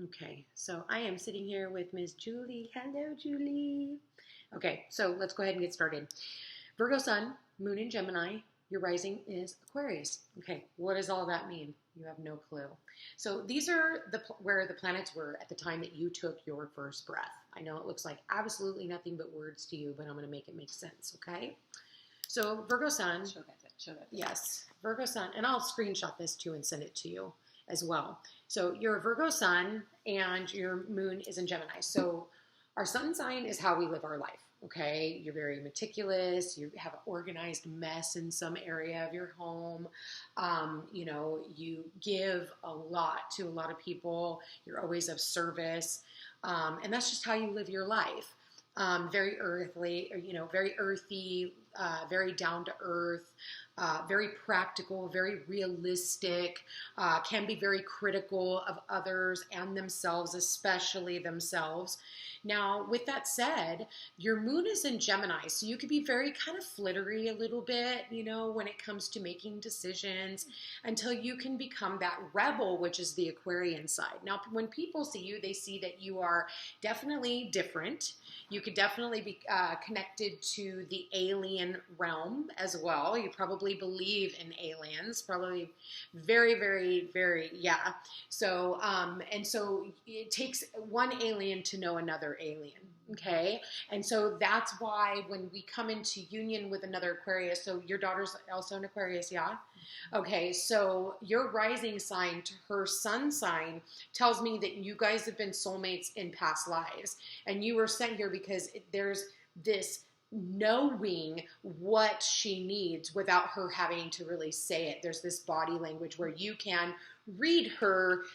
Okay, so I am sitting here with Miss Julie. Hello, Julie. Okay, so let's go ahead and get started. Virgo Sun, Moon in Gemini. Your rising is Aquarius. Okay, what does all that mean? You have no clue. So these are where the planets were at the time that you took your first breath. I know it looks like absolutely nothing but words to you, but I'm going to make it make sense, okay? So Virgo Sun. Show that. Yes, Virgo Sun. And I'll screenshot this too and send it to you as well. So you're a Virgo Sun and your moon is in Gemini. So our sun sign is how we live our life. Okay, you're very meticulous. You have an organized mess in some area of your home. You give a lot to a lot of people. You're always of service. And that's just how you live your life. Very earthly, very earthy, very down to earth, very practical, very realistic, can be very critical of others and themselves, especially themselves. Now, with that said, your moon is in Gemini, so you could be very kind of flittery a little bit, when it comes to making decisions until you can become that rebel, which is the Aquarian side. Now, when people see you, they see that you are definitely different. You could definitely be connected to the alien realm as well. You probably believe in aliens, probably very, very, very, yeah. So, and so it takes one alien to know another alien, okay? And so that's why when we come into union with another Aquarius, so your daughter's also an Aquarius, yeah? Okay, so your rising sign to her sun sign tells me that you guys have been soulmates in past lives. And you were sent here because there's this knowing what she needs without her having to really say it. There's this body language where you can read her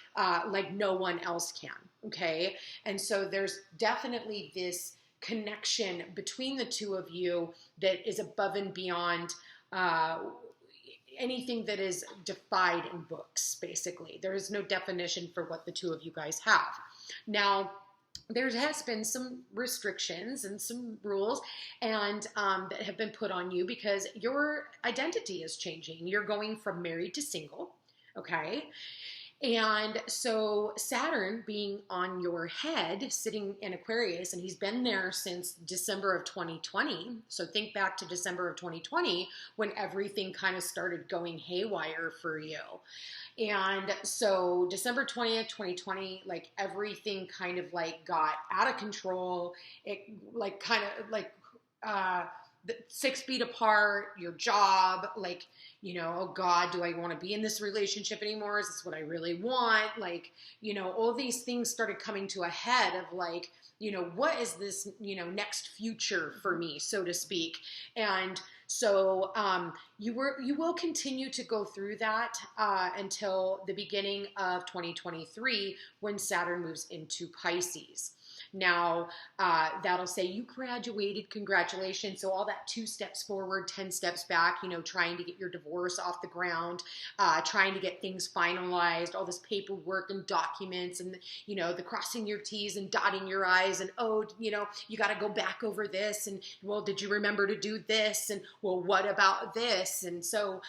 like no one else can, okay? And so there's definitely this connection between the two of you that is above and beyond anything that is defined in books, basically. There is no definition for what the two of you guys have. Now, there has been some restrictions and some rules and that have been put on you because your identity is changing. You're going from married to single, okay? And so Saturn being on your head, sitting in Aquarius, and he's been there since December of 2020. So think back to December of 2020 when everything kind of started going haywire for you. And so December 20th, 2020, like everything kind of like got out of control. It like kind of like 6 feet apart, your job, like, oh God, do I want to be in this relationship anymore? Is this what I really want? Like, all these things started coming to a head of like, what is this, next future for me, so to speak. And so you will continue to go through that until the beginning of 2023 when Saturn moves into Pisces. Now, that'll say you graduated, congratulations. So all that 2 steps forward, 10 steps back, trying to get your divorce off the ground, trying to get things finalized, all this paperwork and documents and, the crossing your T's and dotting your I's and, you got to go back over this. And, well, did you remember to do this? And, well, what about this? And so,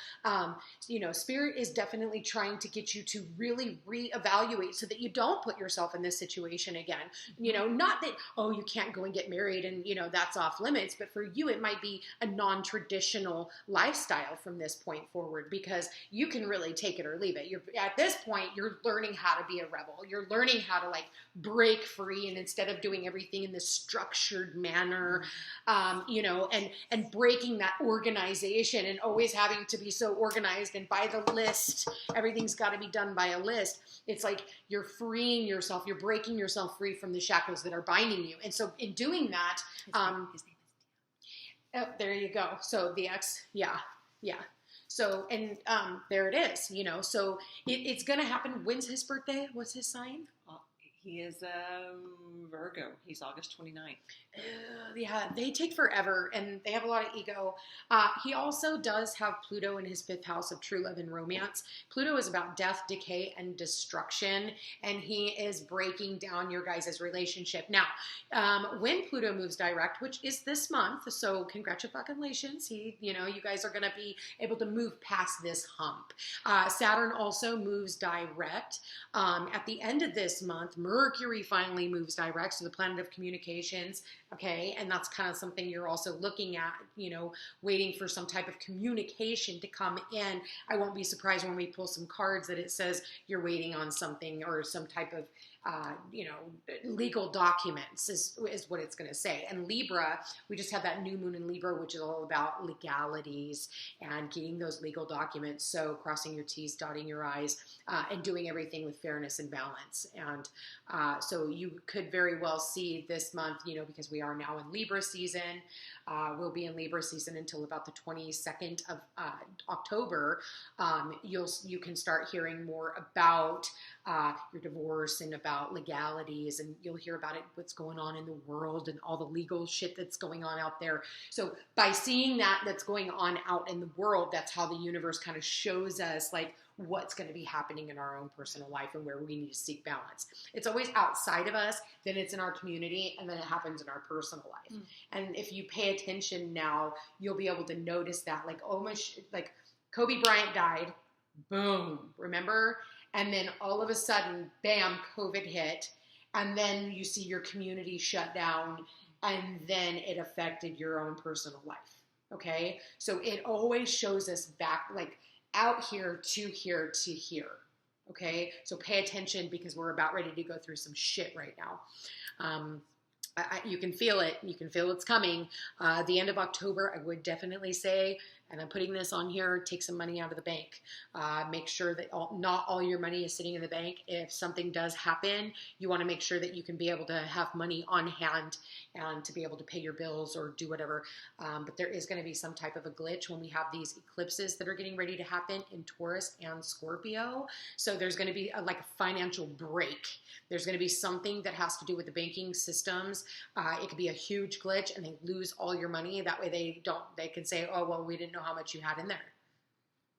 Spirit is definitely trying to get you to really reevaluate so that you don't put yourself in this situation again. Not that, you can't go and get married and, that's off limits, but for you, it might be a non-traditional lifestyle from this point forward because you can really take it or leave it. At this point, you're learning how to be a rebel. You're learning how to like break free and instead of doing everything in this structured manner, and breaking that organization and always having to be so organized and by the list, everything's got to be done by a list. It's like you're freeing yourself, you're breaking yourself free from the shackles that are binding you. And so in doing that, his name is there you go. So the X, yeah. So, and there it is, so it's going to happen. When's his birthday? What's his sign? He is Virgo. He's August 29th. Yeah, they take forever and they have a lot of ego. He also does have Pluto in his fifth house of true love and romance. Pluto is about death, decay, and destruction, and he is breaking down your guys' relationship. Now, when Pluto moves direct, which is this month, so congratulations. You guys are going to be able to move past this hump. Saturn also moves direct. At the end of this month, Mercury finally moves direct, so the planet of communications. Okay, and that's kind of something you're also looking at, waiting for some type of communication to come in. I won't be surprised when we pull some cards that it says you're waiting on something or some type of, legal documents is what it's going to say. And Libra, we just had that new moon in Libra, which is all about legalities and getting those legal documents. So crossing your T's, dotting your I's, and doing everything with fairness and balance. And so you could very well see this month, because we are now in Libra season, we'll be in Libra season until about the 22nd of October. You can start hearing more about your divorce and about legalities, and you'll hear about it, what's going on in the world and all the legal shit that's going on out there. So by seeing that's going on out in the world, that's how the universe kind of shows us like what's going to be happening in our own personal life and where we need to seek balance. It's always outside of us, then it's in our community, and then it happens in our personal life. And if you pay attention now, you'll be able to notice that, like, like Kobe Bryant died, boom, remember? And then all of a sudden, bam, COVID hit, and then you see your community shut down, and then it affected your own personal life, okay? So it always shows us back, like, out here to here to here, okay? So pay attention, because we're about ready to go through some shit right now. You can feel it. You can feel it's coming. The end of October, I would definitely say, and I'm putting this on here, take some money out of the bank. Make sure that not all your money is sitting in the bank. If something does happen, you want to make sure that you can be able to have money on hand and to be able to pay your bills or do whatever. But there is going to be some type of a glitch when we have these eclipses that are getting ready to happen in Taurus and Scorpio. So there's going to be like a financial break. There's going to be something that has to do with the banking systems. It could be a huge glitch and they lose all your money. That way they can say, oh, well, we didn't know how much you had in there.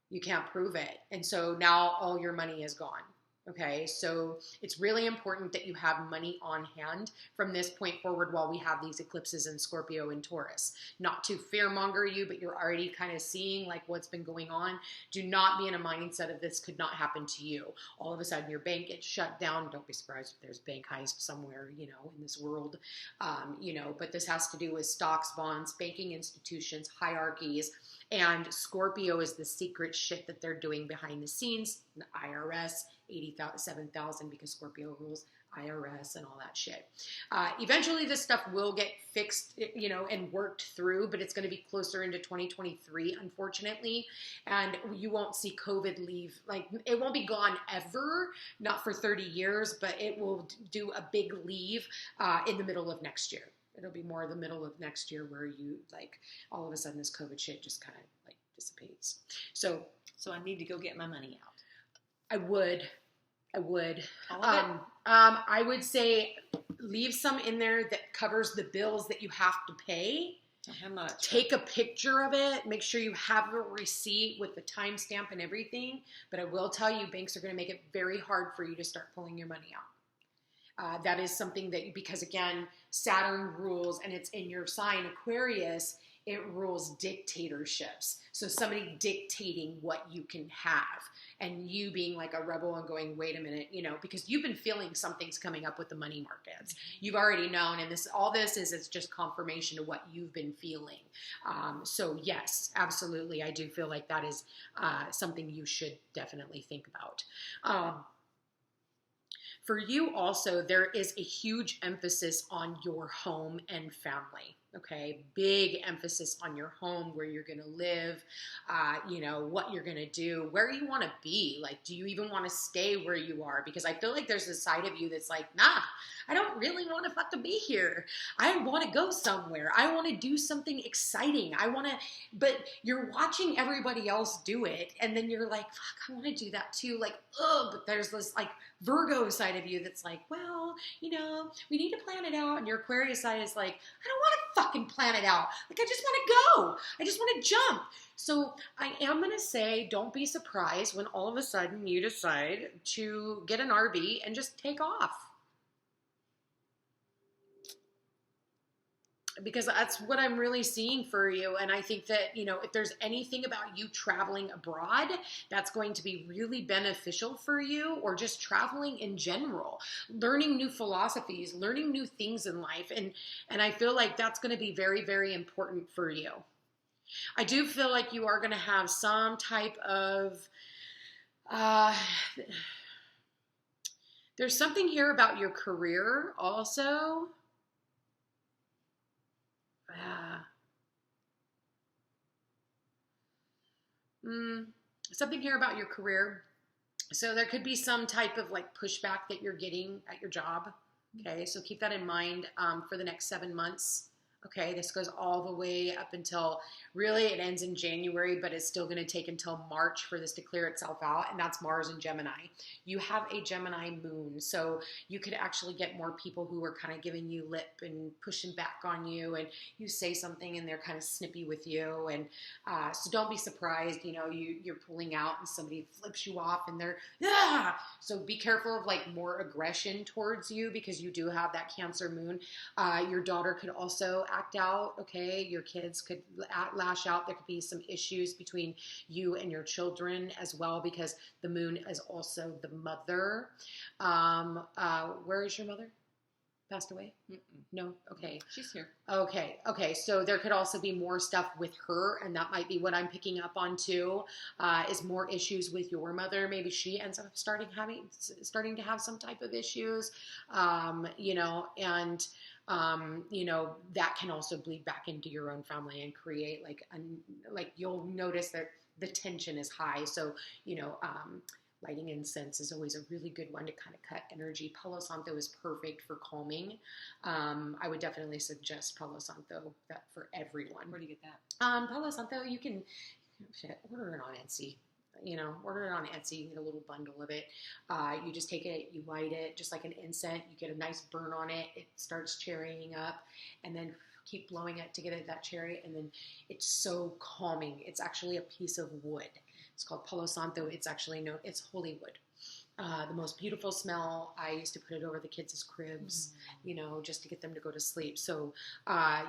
You can't prove it. And so now all your money is gone. Okay, so it's really important that you have money on hand from this point forward while we have these eclipses in Scorpio and Taurus. Not to fearmonger you, but you're already kind of seeing like what's been going on. Do not be in a mindset of this could not happen to you. All of a sudden your bank gets shut down. Don't be surprised if there's bank heist somewhere, in this world, but this has to do with stocks, bonds, banking institutions, hierarchies. And Scorpio is the secret shit that they're doing behind the scenes. The IRS, 87,000 because Scorpio rules IRS and all that shit. Eventually this stuff will get fixed, and worked through, but it's going to be closer into 2023, unfortunately. And you won't see COVID leave. Like, it won't be gone ever, not for 30 years, but it will do a big leave in the middle of next year. It'll be more the middle of next year where you, like, all of a sudden this COVID shit just kind of, like, dissipates. So I need to go get my money out. I would. All of it? I would say leave some in there that covers the bills that you have to pay. How much? Take a picture of it. Make sure you have a receipt with the timestamp and everything. But I will tell you, banks are going to make it very hard for you to start pulling your money out. That is something that, because again, Saturn rules, and it's in your sign, Aquarius, it rules dictatorships. So somebody dictating what you can have, and you being like a rebel and going, wait a minute, because you've been feeling something's coming up with the money markets. You've already known, and all this is just confirmation of what you've been feeling. So yes, absolutely. I do feel like that is something you should definitely think about. For you also, there is a huge emphasis on your home and family, okay? Big emphasis on your home, where you're going to live, what you're going to do, where you want to be. Like, do you even want to stay where you are? Because I feel like there's a side of you that's like, nah, I don't really want to fucking be here. I want to go somewhere. I want to do something exciting. But you're watching everybody else do it, and then you're like, fuck, I want to do that too. Like, but there's this like Virgo side of you that's like, well, we need to plan it out. And your Aquarius side is like, I don't want to fucking plan it out. Like, I just want to go. I just want to jump. So I am going to say, don't be surprised when all of a sudden you decide to get an RV and just take off. Because that's what I'm really seeing for you. And I think that, if there's anything about you traveling abroad, that's going to be really beneficial for you, or just traveling in general, learning new philosophies, learning new things in life. And I feel like that's going to be very, very important for you. I do feel like you are going to have some type of, there's something here about your career also. Something here about your career. So there could be some type of like pushback that you're getting at your job. Okay, so keep that in mind for the next 7 months. Okay, this goes all the way up until, really it ends in January, but it's still going to take until March for this to clear itself out, and that's Mars and Gemini. You have a Gemini moon, so you could actually get more people who are kind of giving you lip and pushing back on you, and you say something and they're kind of snippy with you, and so don't be surprised, you're pulling out and somebody flips you off and they're, so be careful of like more aggression towards you, because you do have that Cancer moon. Your daughter could also act out, okay? Your kids could lash out. There could be some issues between you and your children as well, because the moon is also the mother. Where is your mother? Passed away? Mm-mm. No? Okay. She's here. Okay. So there could also be more stuff with her, and that might be what I'm picking up on too, is more issues with your mother. Maybe she ends up starting to have some type of issues, that can also bleed back into your own family and create like you'll notice that the tension is high. So, lighting incense is always a really good one to kind of cut energy. Palo Santo is perfect for calming. I would definitely suggest Palo Santo for everyone. Where do you get that? Palo Santo, you can order it on Etsy. Order it on Etsy. You get a little bundle of it. You just take it, you light it, just like an incense. You get a nice burn on it. It starts cherrying up, and then keep blowing it to get it that cherry, and then it's so calming. It's actually a piece of wood. It's called Palo Santo. It's it's holy wood. The most beautiful smell. I used to put it over the kids' cribs, just to get them to go to sleep. So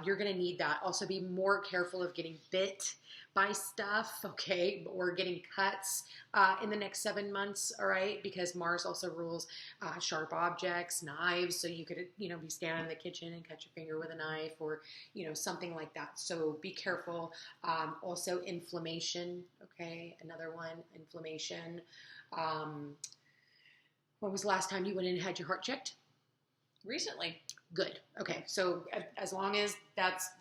you're going to need that. Also, be more careful of getting bit by stuff, okay, or getting cuts in the next 7 months, all right, because Mars also rules sharp objects, knives, so you could, be standing in the kitchen and cut your finger with a knife, or, something like that. So be careful. Also, inflammation, okay, another one, inflammation. When was the last time you went in and had your heart checked? Recently. Good. Okay. So as long as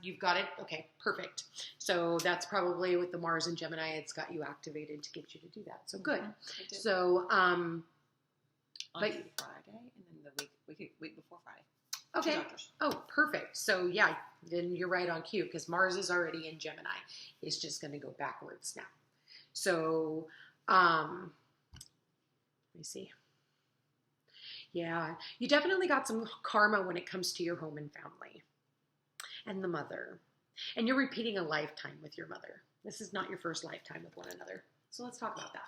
you've got it, okay, perfect. So that's probably with the Mars and Gemini, it's got you activated to get you to do that. So good. So, on Friday, and then the week before Friday. Okay. Oh, perfect. So yeah, then you're right on cue, because Mars is already in Gemini. It's just going to go backwards now. So, let me see. Yeah, you definitely got some karma when it comes to your home and family and the mother. And you're repeating a lifetime with your mother. This is not your first lifetime with one another. So let's talk about that.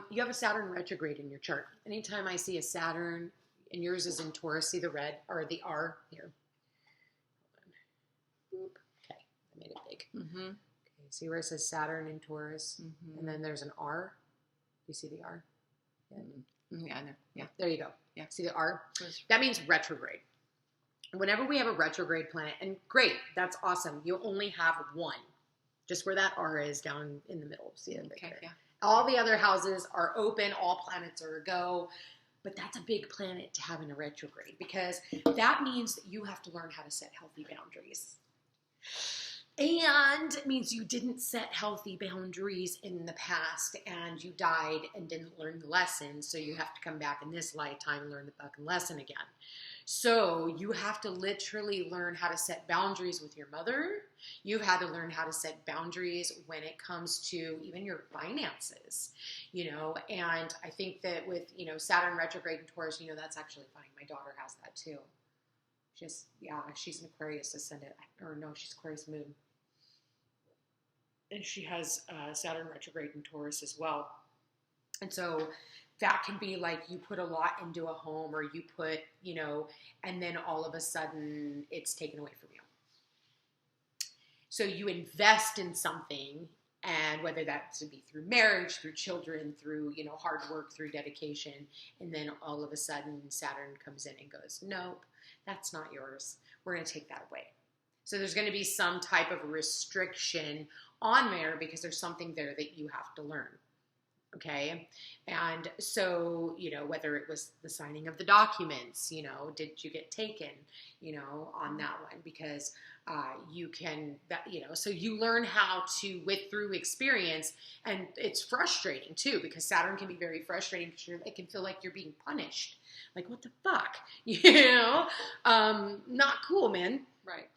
You have a Saturn retrograde in your chart. Anytime I see a Saturn, and yours is in Taurus, see the red, or the R here. Boop. Okay, I made it big. Mm-hmm. See where it says Saturn in Taurus, and then there's an R. Do you see the R? Yeah, I know. Yeah. There you go. Yeah. See the R? That means retrograde. Whenever we have a retrograde planet, and great, that's awesome. You only have one, just where that R is down in the middle. See it? Okay, yeah. All the other houses are open. All planets are a go. But that's a big planet to have in a retrograde, because that means that you have to learn how to set healthy boundaries. And it means you didn't set healthy boundaries in the past, and you died and didn't learn the lesson, so you have to come back in this lifetime and learn the fucking lesson again. So you have to literally learn how to set boundaries with your mother. You've had to learn how to set boundaries when it comes to even your finances, and I think that with, Saturn retrograde in Taurus, that's actually fine. My daughter has that too. She's an Aquarius ascendant, or no, she's Aquarius moon. And she has Saturn retrograde in Taurus as well. And so that can be like you put a lot into a home, or you put, and then all of a sudden it's taken away from you. So you invest in something, and whether that's to be through marriage, through children, through, hard work, through dedication, and then all of a sudden Saturn comes in and goes, nope, that's not yours. We're going to take that away. So there's going to be some type of restriction on there because there's something there that you have to learn. Okay. And so, whether it was the signing of the documents, did you get taken, on that one? Because so you learn how to, through experience, and it's frustrating too, because Saturn can be very frustrating because it can feel like you're being punished. Like, what the fuck? Not cool, man. Right.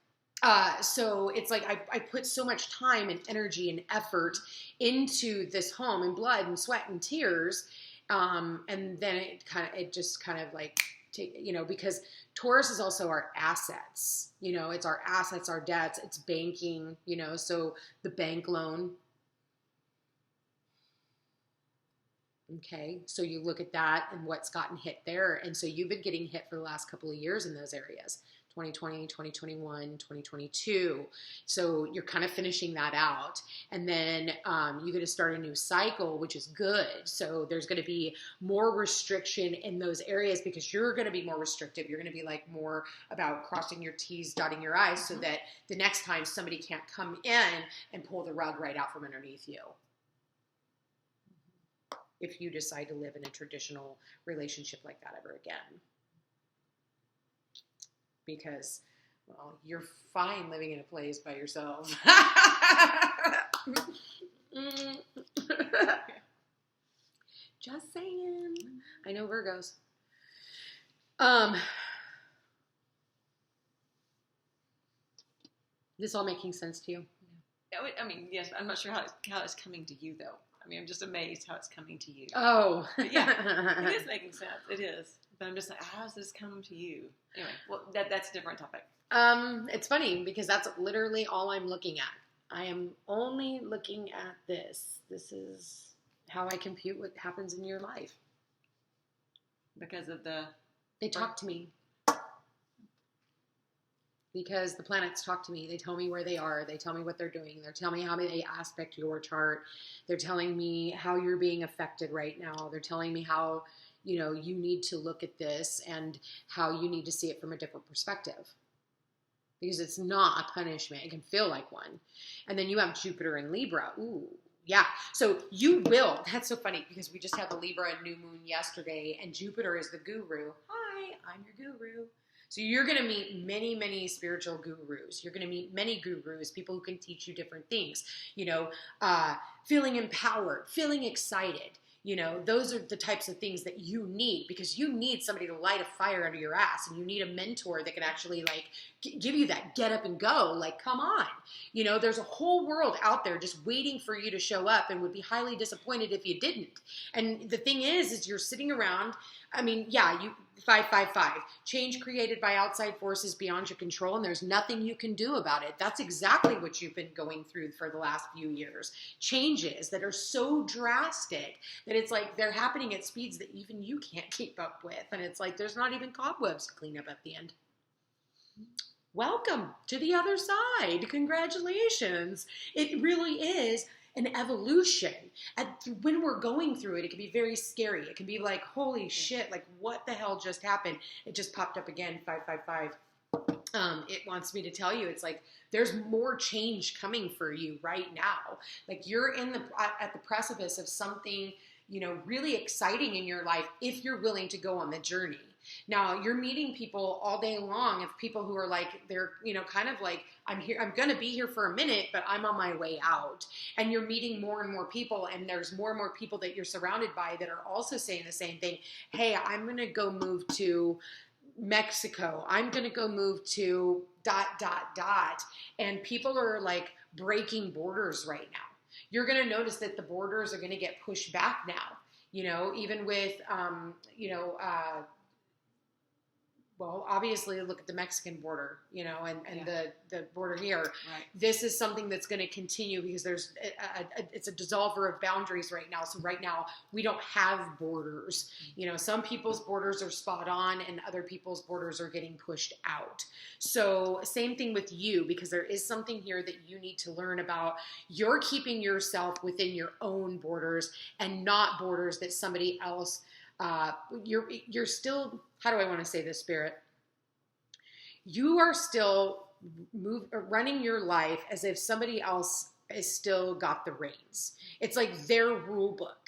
So it's like I put so much time and energy and effort into this home, and blood and sweat and tears, and then it just kind of like, because Taurus is also our assets. It's our assets, our debts, it's banking. So the bank loan. Okay, so you look at that and what's gotten hit there, and so you've been getting hit for the last couple of years in those areas. 2020, 2021, 2022. So you're kind of finishing that out. And then you're going to start a new cycle, which is good. So there's going to be more restriction in those areas because you're going to be more restrictive. You're going to be like more about crossing your T's, dotting your I's, so that the next time somebody can't come in and pull the rug right out from underneath you. If you decide to live in a traditional relationship like that ever again. Because, well, you're fine living in a place by yourself. Just saying. I know Virgos. This all making sense to you? I mean, yes. I'm not sure how it's coming to you, though. I mean, I'm just amazed how it's coming to you. Oh. But yeah, it is making sense. It is. But I'm just like, how does this come to you? Anyway, well, that's a different topic. It's funny because that's literally all I'm looking at. I am only looking at this. This is how I compute what happens in your life. Because of They talk to me. Because the planets talk to me. They tell me where they are. They tell me what they're doing. They're telling me how they aspect your chart. They're telling me how you're being affected right now. They're telling me how, you need to look at this and how you need to see it from a different perspective. Because it's not a punishment. It can feel like one. And then you have Jupiter and Libra. Ooh, yeah. So you will. That's so funny because we just had the Libra and new moon yesterday, and Jupiter is the guru. Hi, I'm your guru. So you're going to meet many, many spiritual gurus. You're going to meet many gurus, people who can teach you different things, feeling empowered, feeling excited. Those are the types of things that you need because you need somebody to light a fire under your ass, and you need a mentor that can actually give you that get up and go. Like, come on. There's a whole world out there just waiting for you to show up and would be highly disappointed if you didn't. And the thing is you're sitting around. I mean, yeah, 555, change created by outside forces beyond your control, and there's nothing you can do about it. That's exactly what you've been going through for the last few years. Changes that are so drastic that it's like they're happening at speeds that even you can't keep up with. And it's like there's not even cobwebs to clean up at the end. Welcome to the other side. Congratulations. It really is an evolution. And when we're going through it, it can be very scary. It can be like, holy shit, like what the hell just happened? It just popped up again, 555. It wants me to tell you, it's like there's more change coming for you right now. Like you're at the precipice of something, really exciting in your life if you're willing to go on the journey. Now, you're meeting people all day long of people who are like, they're, kind of like, I'm here, I'm going to be here for a minute, but I'm on my way out. And you're meeting more and more people, and there's more and more people that you're surrounded by that are also saying the same thing. Hey, I'm going to go move to Mexico. I'm going to go move to ... And people are like breaking borders right now. You're going to notice that the borders are going to get pushed back now, you know, even with, well, obviously look at the Mexican border, you know, and the border here. Right. This is something that's going to continue because there's it's a dissolver of boundaries right now. So right now we don't have borders. You know, some people's borders are spot on and other people's borders are getting pushed out. So same thing with you, because there is something here that you need to learn about. You're keeping yourself within your own borders and not borders that somebody else you're still, how do I want to say this, Spirit? You are still running your life as if somebody else has still got the reins. It's like their rule book.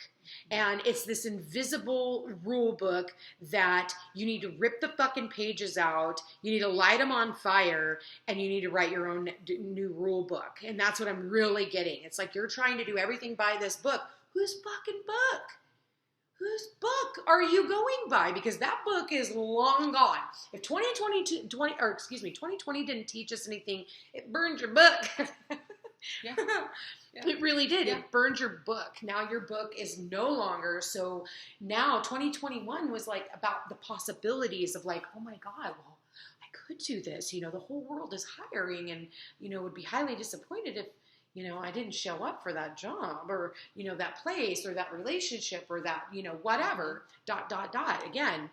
And it's this invisible rule book that you need to rip the fucking pages out. You need to light them on fire and you need to write your own new rule book. And that's what I'm really getting. It's like you're trying to do everything by this book. Whose fucking book? Whose book are you going by? Because that book is long gone. If 2020 didn't teach us anything, it burned your book. Yeah. It really did. Yeah. It burned your book. Now your book is no longer. So now 2021 was like about the possibilities of like, oh my God, well, I could do this. You know, the whole world is hiring and, you know, would be highly disappointed if, you know, I didn't show up for that job or, you know, that place or that relationship or that, you know, whatever, ... Again,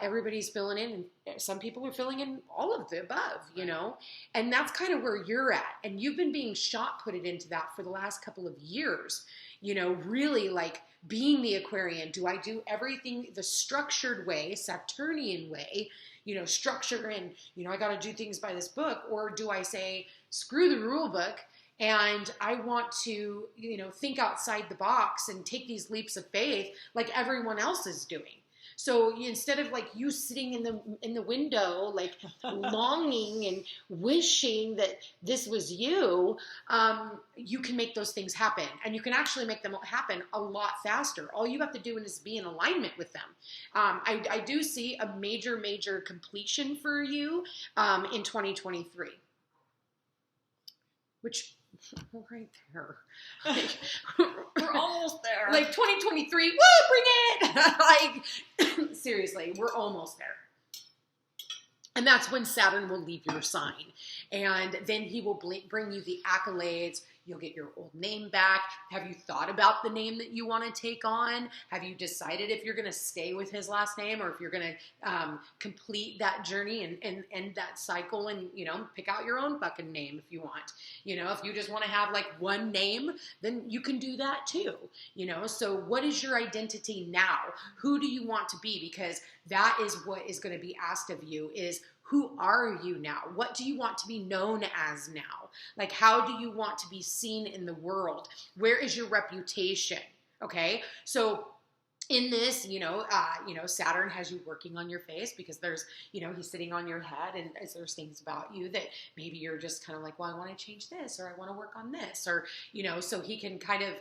everybody's filling in and some people are filling in all of the above, you know, and that's kind of where you're at. And you've been being shot-putted into that for the last couple of years, you know, really like being the Aquarian. Do I do everything the structured way, Saturnian way, you know, structure and, you know, I got to do things by this book, or do I say, screw the rule book, and I want to, you know, think outside the box and take these leaps of faith like everyone else is doing. So instead of like you sitting in the window, like longing and wishing that this was you, you can make those things happen, and you can actually make them happen a lot faster. All you have to do is be in alignment with them. I do see a major completion for you in 2023, which. Right there. Like, we're almost there. Like 2023, woo, bring it! Like, seriously, we're almost there. And that's when Saturn will leave your sign. And then he will bring you the accolades. You'll get your old name back. Have you thought about the name that you want to take on? Have you decided if you're going to stay with his last name or if you're going to complete that journey and end that cycle and, you know, pick out your own fucking name if you want. You know, if you just want to have like one name, then you can do that too. You know, so what is your identity now? Who do you want to be? Because that is what is going to be asked of you is, who are you now? What do you want to be known as now? Like, how do you want to be seen in the world? Where is your reputation? Okay, so in this, Saturn has you working on your face because there's, he's sitting on your head, and there's things about you that maybe you're just kind of like, well, I want to change this, or I want to work on this, or, so he can kind of,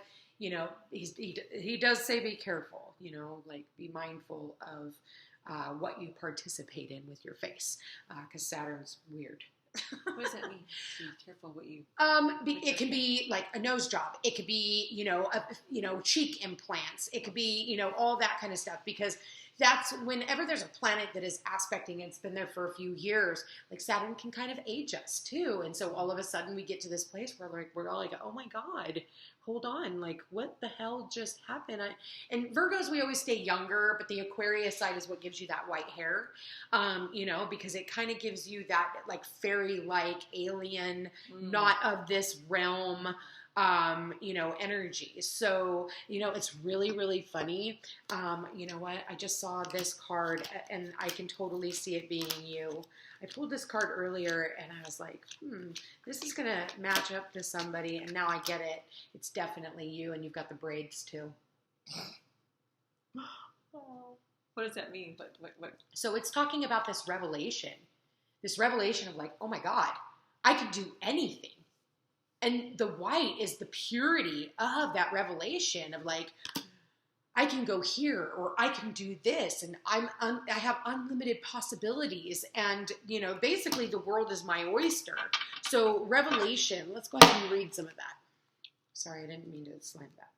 he does say be careful, like be mindful of what you participate in with your face, because Saturn's weird. What does that mean? Be careful what you. It can be like a nose job. It could be, cheek implants. It could be, all that kind of stuff, because that's whenever there's a planet that is aspecting, it's been there for a few years, like Saturn can kind of age us too. And so all of a sudden we get to this place where we're all like, oh my God, hold on. Like, what the hell just happened? And Virgos, we always stay younger, but the Aquarius side is what gives you that white hair, because it kind of gives you that like fairy-like alien, not of this realm, energy. So, it's really, really funny. You know what? I just saw this card and I can totally see it being you. I pulled this card earlier and I was like, this is going to match up to somebody. And now I get it. It's definitely you. And you've got the braids too. What does that mean? What? So it's talking about this revelation of like, oh my God, I could do anything. And the white is the purity of that revelation of like, I can go here, or I can do this, and I have unlimited possibilities, and basically the world is my oyster. So Revelation, let's go ahead and read some of that. Sorry, I didn't mean to slam that.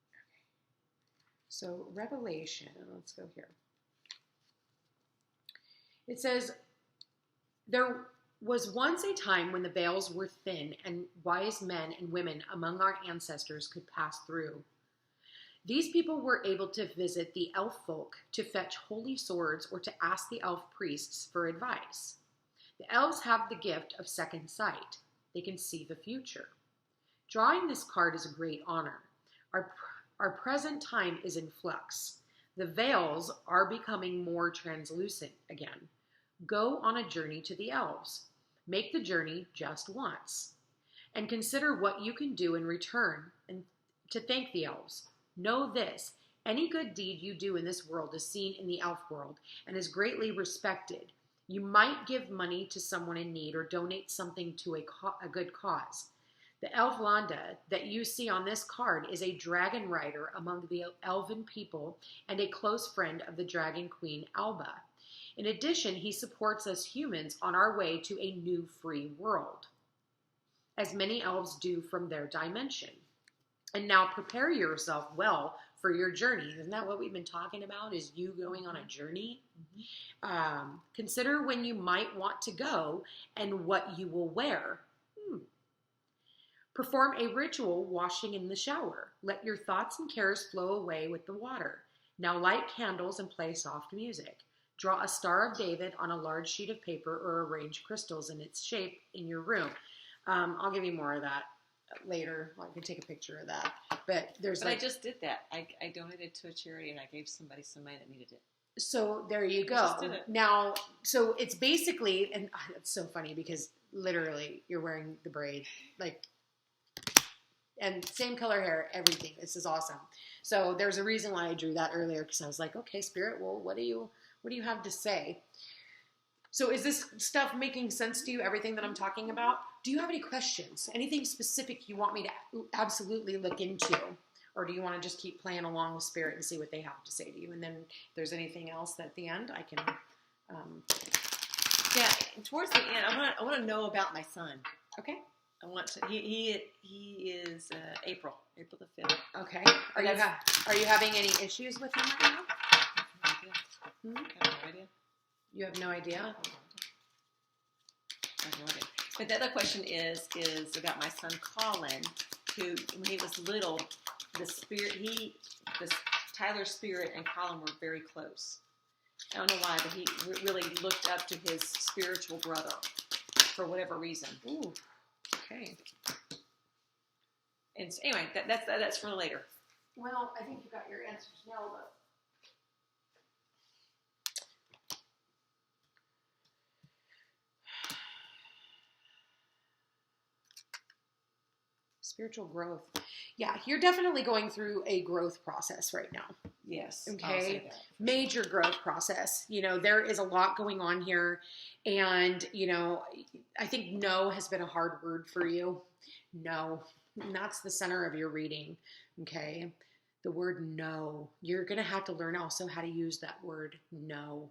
Okay. So Revelation, let's go here. It says, there was once a time when the veils were thin and wise men and women among our ancestors could pass through. These people were able to visit the elf folk to fetch holy swords or to ask the elf priests for advice. The elves have the gift of second sight. They can see the future. Drawing this card is a great honor. Our present time is in flux. The veils are becoming more translucent again. Go on a journey to the elves. Make the journey just once. And consider what you can do in return and to thank the elves. Know this, any good deed you do in this world is seen in the elf world and is greatly respected. You might give money to someone in need or donate something to a good cause. The elf Landa that you see on this card is a dragon rider among the elven people and a close friend of the dragon queen Alba. In addition, he supports us humans on our way to a new free world, as many elves do from their dimension. And now prepare yourself well for your journey. Isn't that what we've been talking about, is you going on a journey? Mm-hmm. Consider when you might want to go and what you will wear. Perform a ritual washing in the shower. Let your thoughts and cares flow away with the water. Now light candles and play soft music. Draw a Star of David on a large sheet of paper or arrange crystals in its shape in your room. I'll give you more of that later. I can take a picture of that. But I just did that. I donated to a charity and I gave somebody some money that needed it. So there you go. Now, so it's basically, and it's so funny because literally you're wearing the braid, and same color hair, everything. This is awesome. So there's a reason why I drew that earlier, because I was like, okay, Spirit, well, what do you have to say? So is this stuff making sense to you, everything that I'm talking about? Do you have any questions? Anything specific you want me to absolutely look into? Or do you want to just keep playing along with Spirit and see what they have to say to you? And then if there's anything else at the end, I can... Yeah, towards the end, I want to know about my son. Okay. I want to... He is April the 5th. Okay. Are you having any issues with him right now? I have no idea. You have no idea? I have no idea. But the other question is about my son Colin, who, when he was little, Tyler's spirit and Colin were very close. I don't know why, but he really looked up to his spiritual brother for whatever reason. Ooh, okay. And so, anyway, that's for later. Well, I think you got your answers now, though. Spiritual growth. Yeah, you're definitely going through a growth process right now. Yes. Okay. Major growth process. There is a lot going on here. And, I think no has been a hard word for you. No. And that's the center of your reading. Okay. The word no. You're going to have to learn also how to use that word no.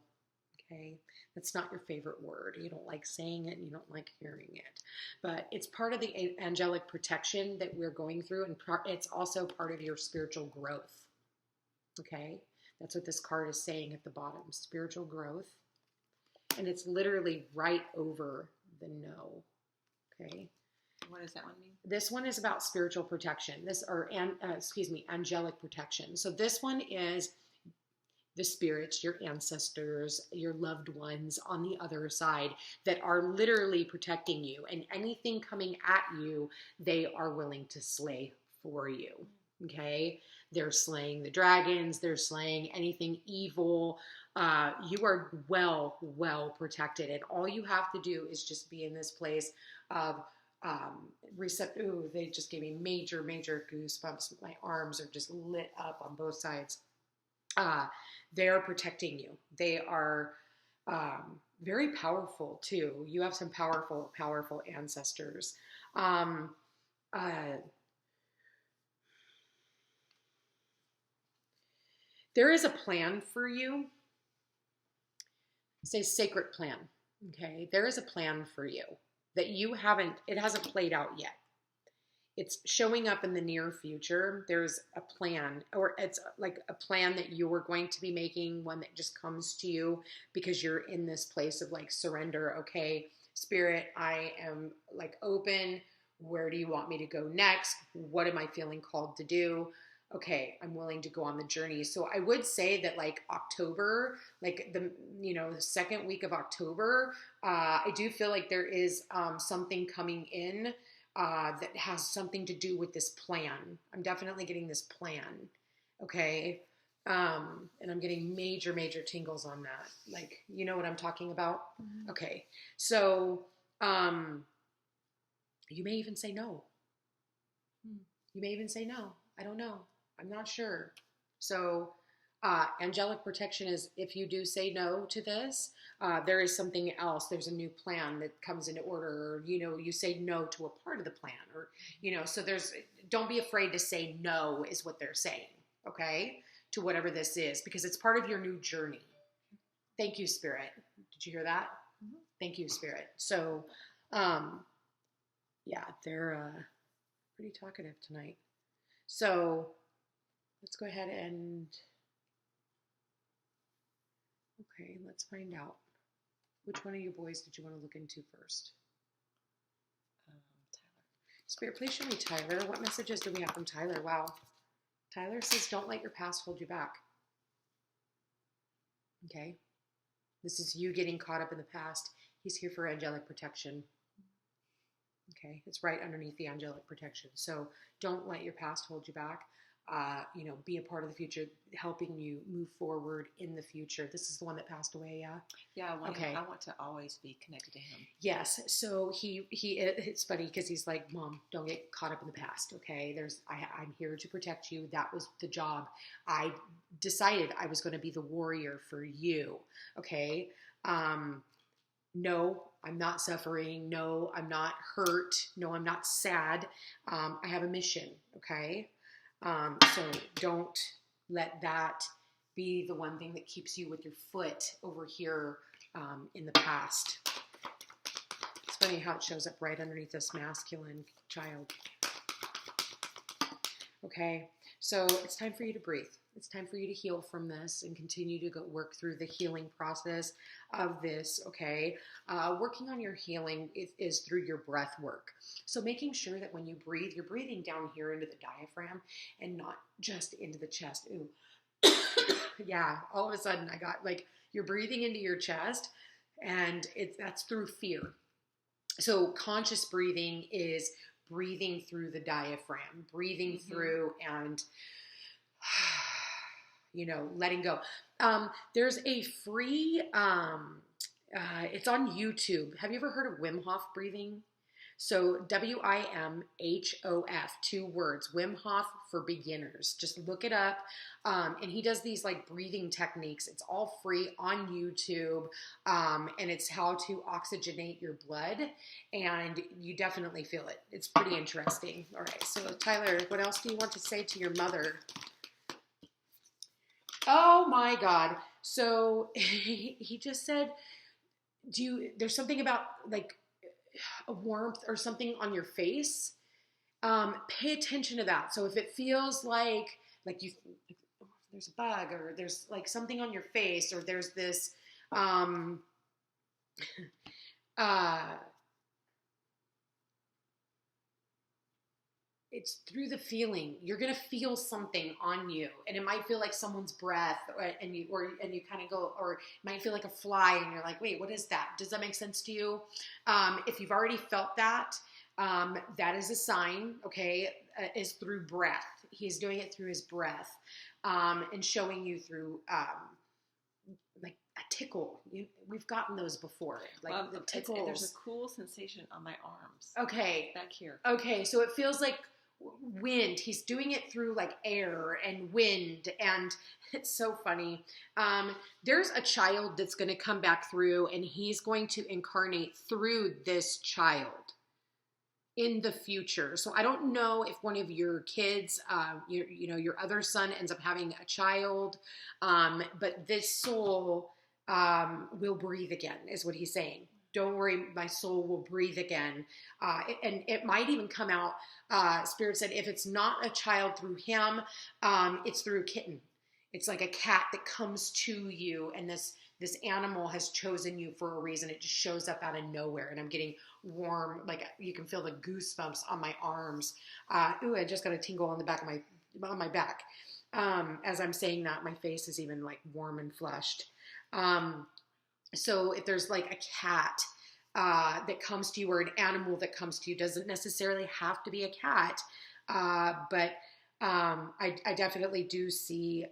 Okay. That's not your favorite word. You don't like saying it and you don't like hearing it. But it's part of the angelic protection that we're going through, and it's also part of your spiritual growth. Okay? That's what this card is saying at the bottom. Spiritual growth. And it's literally right over the no. Okay? What does that one mean? This one is about spiritual protection. Angelic protection. So this one is the spirits, your ancestors, your loved ones on the other side that are literally protecting you. And anything coming at you, they are willing to slay for you. Okay? They're slaying the dragons. They're slaying anything evil. You are well protected. And all you have to do is just be in this place of Ooh, they just gave me major goosebumps. My arms are just lit up on both sides. They are protecting you. They are very powerful too. You have some powerful ancestors. There is a plan for you. Say sacred plan. Okay. There is a plan for you that it hasn't played out yet. It's showing up in the near future. There's a plan, or it's like a plan that you're going to be making, one that just comes to you because you're in this place of like surrender. Okay, Spirit, I am like open. Where do you want me to go next? What am I feeling called to do? Okay, I'm willing to go on the journey. So I would say that like October, like the second week of October, I do feel like there is something coming in that has something to do with this plan. I'm definitely getting this plan. Okay. And I'm getting major, major tingles on that. Like, you know what I'm talking about? Mm-hmm. Okay. So, you may even say no. You may even say no. I don't know. I'm not sure. So, angelic protection is if you do say no to this, there is something else. There's a new plan that comes into order, or, you say no to a part of the plan, or, so don't be afraid to say no is what they're saying. Okay. To whatever this is, because it's part of your new journey. Thank you, Spirit. Did you hear that? Mm-hmm. Thank you, Spirit. So, yeah, they're pretty talkative tonight. So let's go ahead and, okay, let's find out. Which one of your boys did you want to look into first? Tyler. Spirit, please show me Tyler. What messages do we have from Tyler? Wow. Tyler says, don't let your past hold you back. Okay. This is you getting caught up in the past. He's here for angelic protection. Okay. It's right underneath the angelic protection. So don't let your past hold you back. Be a part of the future, helping you move forward in the future. This is the one that passed away, yeah? Yeah, I want to always be connected to him. Yes. So it's funny because he's like, Mom, don't get caught up in the past, okay? I'm here to protect you. That was the job. I decided I was going to be the warrior for you, okay? No, I'm not suffering. No, I'm not hurt. No, I'm not sad. I have a mission, okay? So don't let that be the one thing that keeps you with your foot over here in the past. It's funny how it shows up right underneath this masculine child. Okay, so it's time for you to breathe. It's time for you to heal from this and continue to go work through the healing process of this, okay? Working on your healing is through your breath work. So making sure that when you breathe, you're breathing down here into the diaphragm and not just into the chest. Ooh. Yeah, all of a sudden I got like, you're breathing into your chest, and that's through fear. So conscious breathing is breathing through the diaphragm, breathing through and, letting go. There's a free, it's on YouTube. Have you ever heard of Wim Hof breathing? So WIMHOF, 2 words, Wim Hof for beginners. Just look it up. And he does these like breathing techniques. It's all free on YouTube. And it's how to oxygenate your blood. And you definitely feel it. It's pretty interesting. All right. So Tyler, what else do you want to say to your mother? Oh my God. So he just said, there's something about like a warmth or something on your face. Pay attention to that. So if it feels like there's a bug, or there's like something on your face, or there's this, it's through the feeling. You're going to feel something on you, and it might feel like someone's breath, and you kind of go, or it might feel like a fly, and you're like, wait, what is that? Does that make sense to you? If you've already felt that, that is a sign, okay, is through breath. He's doing it through his breath, and showing you through, like a tickle. We've gotten those before. Like the tickles. There's a cool sensation on my arms. Okay. Back here. Okay. So it feels like wind. He's doing it through like air and wind, and it's so funny. There's a child that's going to come back through, and he's going to incarnate through this child. in the future. So I don't know if one of your kids, your other son ends up having a child, but this soul will breathe again, is what he's saying. Don't worry, my soul will breathe again. And it might even come out, Spirit said, if it's not a child through him, it's through a kitten. It's like a cat that comes to you, and this animal has chosen you for a reason. It just shows up out of nowhere, and I'm getting warm, like you can feel the goosebumps on my arms. Ooh, I just got a tingle on the back of my back. As I'm saying that, my face is even like warm and flushed. So if there's like a cat that comes to you, or an animal that comes to you, doesn't necessarily have to be a cat, but I definitely do see,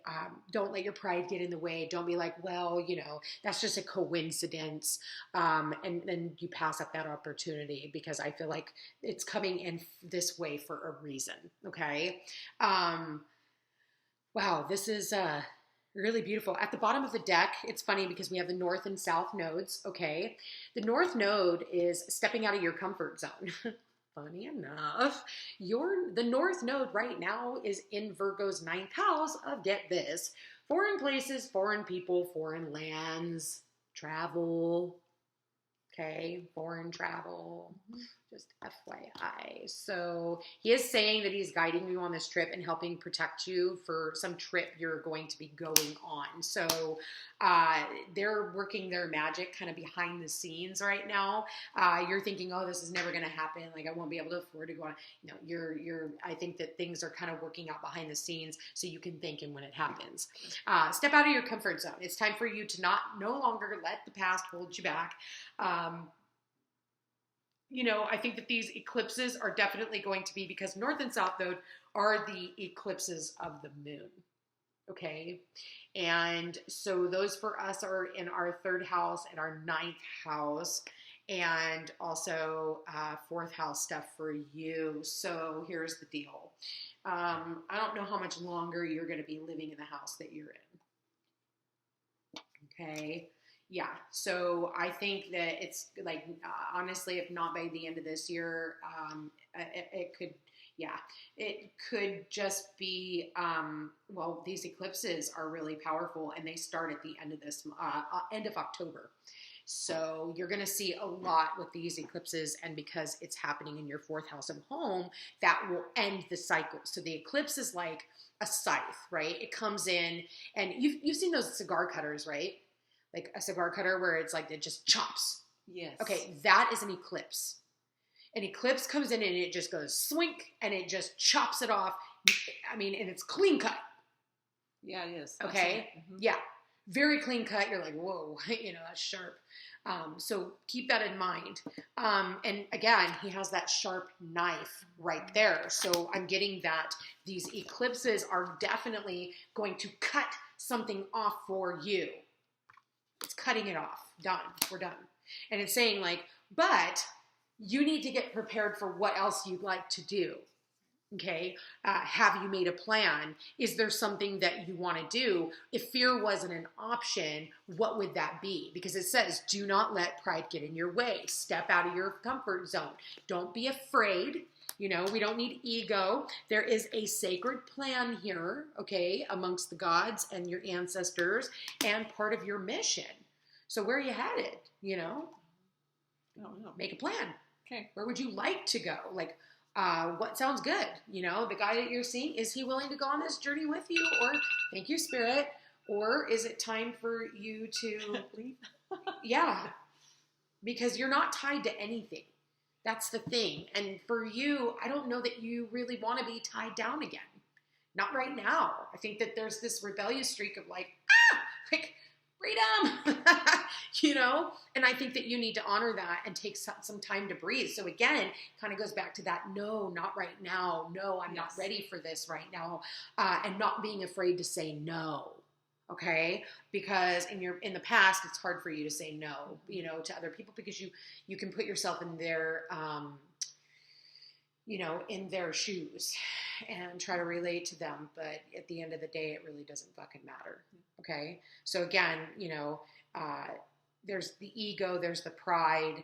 don't let your pride get in the way. Don't be like, well, that's just a coincidence. And then you pass up that opportunity, because I feel like it's coming in this way for a reason. Okay. Wow. This is, really beautiful. At the bottom of the deck, it's funny because we have the north and south nodes. Okay. The north node is stepping out of your comfort zone. Funny enough, the north node right now is in Virgo's 9th house of, get this, foreign places, foreign people, foreign lands, travel. Okay, foreign travel, just FYI. So he is saying that he's guiding you on this trip and helping protect you for some trip you're going to be going on. So they're working their magic kind of behind the scenes right now. You're thinking, oh, this is never going to happen. Like, I won't be able to afford to go on. I think that things are kind of working out behind the scenes so you can think and when it happens. Step out of your comfort zone. It's time for you to no longer let the past hold you back. I think that these eclipses are definitely going to be, because North and South Node are the eclipses of the moon. Okay. And so those for us are in our 3rd house and our 9th house, and also 4th house stuff for you. So here's the deal. I don't know how much longer you're going to be living in the house that you're in. Okay. Yeah, so I think that it's like, honestly, if not by the end of this year, it could just be, these eclipses are really powerful, and they start at the end of end of October. So you're going to see a lot with these eclipses, and because it's happening in your 4th house of home, that will end the cycle. So the eclipse is like a scythe, right? It comes in, and you've seen those cigar cutters, right? Like a cigar cutter where it's like, it just chops. Yes. Okay, that is an eclipse. An eclipse comes in and it just goes swink, and it just chops it off. I mean, and it's clean cut. Yeah, it is. Okay? Mm-hmm. Yeah. Very clean cut. You're like, whoa, that's sharp. So keep that in mind. And again, he has that sharp knife right there. So I'm getting that these eclipses are definitely going to cut something off for you. It's cutting it off. Done. We're done. And it's saying like, but you need to get prepared for what else you'd like to do. Okay. Have you made a plan? Is there something that you want to do? If fear wasn't an option, what would that be? Because it says, do not let pride get in your way. Step out of your comfort zone. Don't be afraid. We don't need ego. There is a sacred plan here, okay, amongst the gods and your ancestors, and part of your mission. So where are you headed? I don't know. Make a plan. Okay. Where would you like to go? Like, what sounds good? The guy that you're seeing, is he willing to go on this journey with you? Or, thank you, Spirit. Or is it time for you to leave? Yeah. Because you're not tied to anything. That's the thing. And for you, I don't know that you really want to be tied down again. Not right now. I think that there's this rebellious streak of like freedom, and I think that you need to honor that and take some time to breathe. So again, kind of goes back to that, no, not right now. No, I'm not ready for this right now. And not being afraid to say no. Okay. Because in the past, it's hard for you to say no, to other people, because you can put yourself in their, in their shoes and try to relate to them. But at the end of the day, it really doesn't fucking matter. Okay. So again, there's the ego, there's the pride.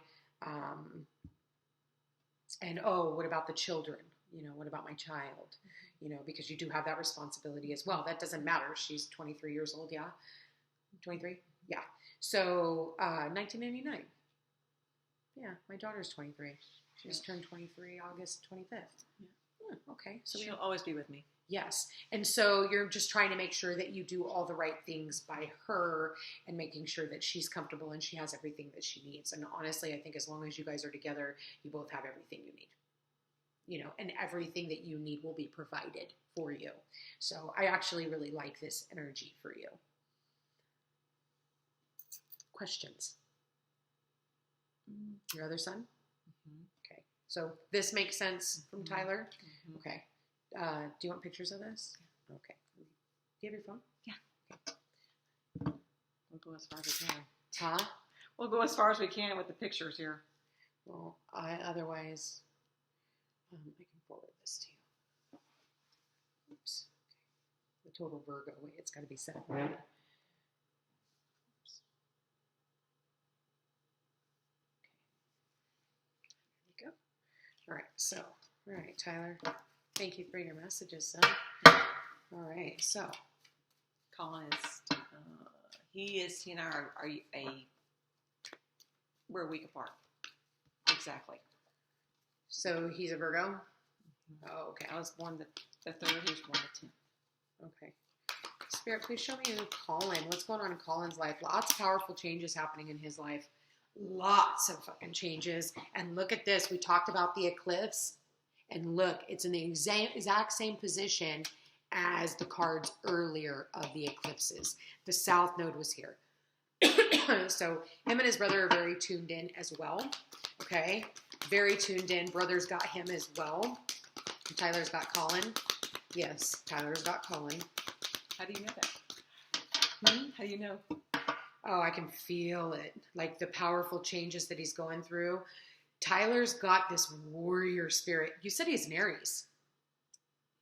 And, oh, what about the children? You know, what about my child? You know, because you do have that responsibility as well. That doesn't matter. She's 23 years old, yeah? 23? Yeah. So, 1999. Yeah, my daughter's 23. She just turned 23 August 25th. Yeah. Okay. So she'll always be with me. Yes. And so you're just trying to make sure that you do all the right things by her and making sure that she's comfortable and she has everything that she needs. And honestly, I think as long as you guys are together, you both have everything you need. You know, and everything that you need will be provided for you. So I actually really like this energy for you. Questions? Your other son? Mm-hmm. Okay. So this makes sense from Tyler? Mm-hmm. Okay. Do you want pictures of this? Yeah. Okay. Do you have your phone? Yeah. Okay. We'll go as far as we can. Huh? We'll go as far as we can with the pictures here. Well, otherwise, I can forward this to you. Oops. Okay. The total Virgo. Wait, it's got to be set up right. Oops. Okay. There you go. All right. So, all right, Tyler. Thank you for your messages, son. All right, so Colin is, he and I are we're a week apart. Exactly. So he's a Virgo? Mm-hmm. Oh, okay. I was born the 3rd, he was born the 10th. Okay. Spirit, please show me Colin. What's going on in Colin's life? Lots of powerful changes happening in his life. Lots of fucking changes. And look at this. We talked about the eclipse. And look, it's in the exact same position as the cards earlier of the eclipses. The South Node was here. So him and his brother are very tuned in as well. Okay? Very tuned in. Brother's got him as well. Tyler's got Colin. Yes, Tyler's got Colin. How do you know that? How do you know? Oh, I can feel it. Like the powerful changes that he's going through. Tyler's got this warrior spirit. You said he's an Aries.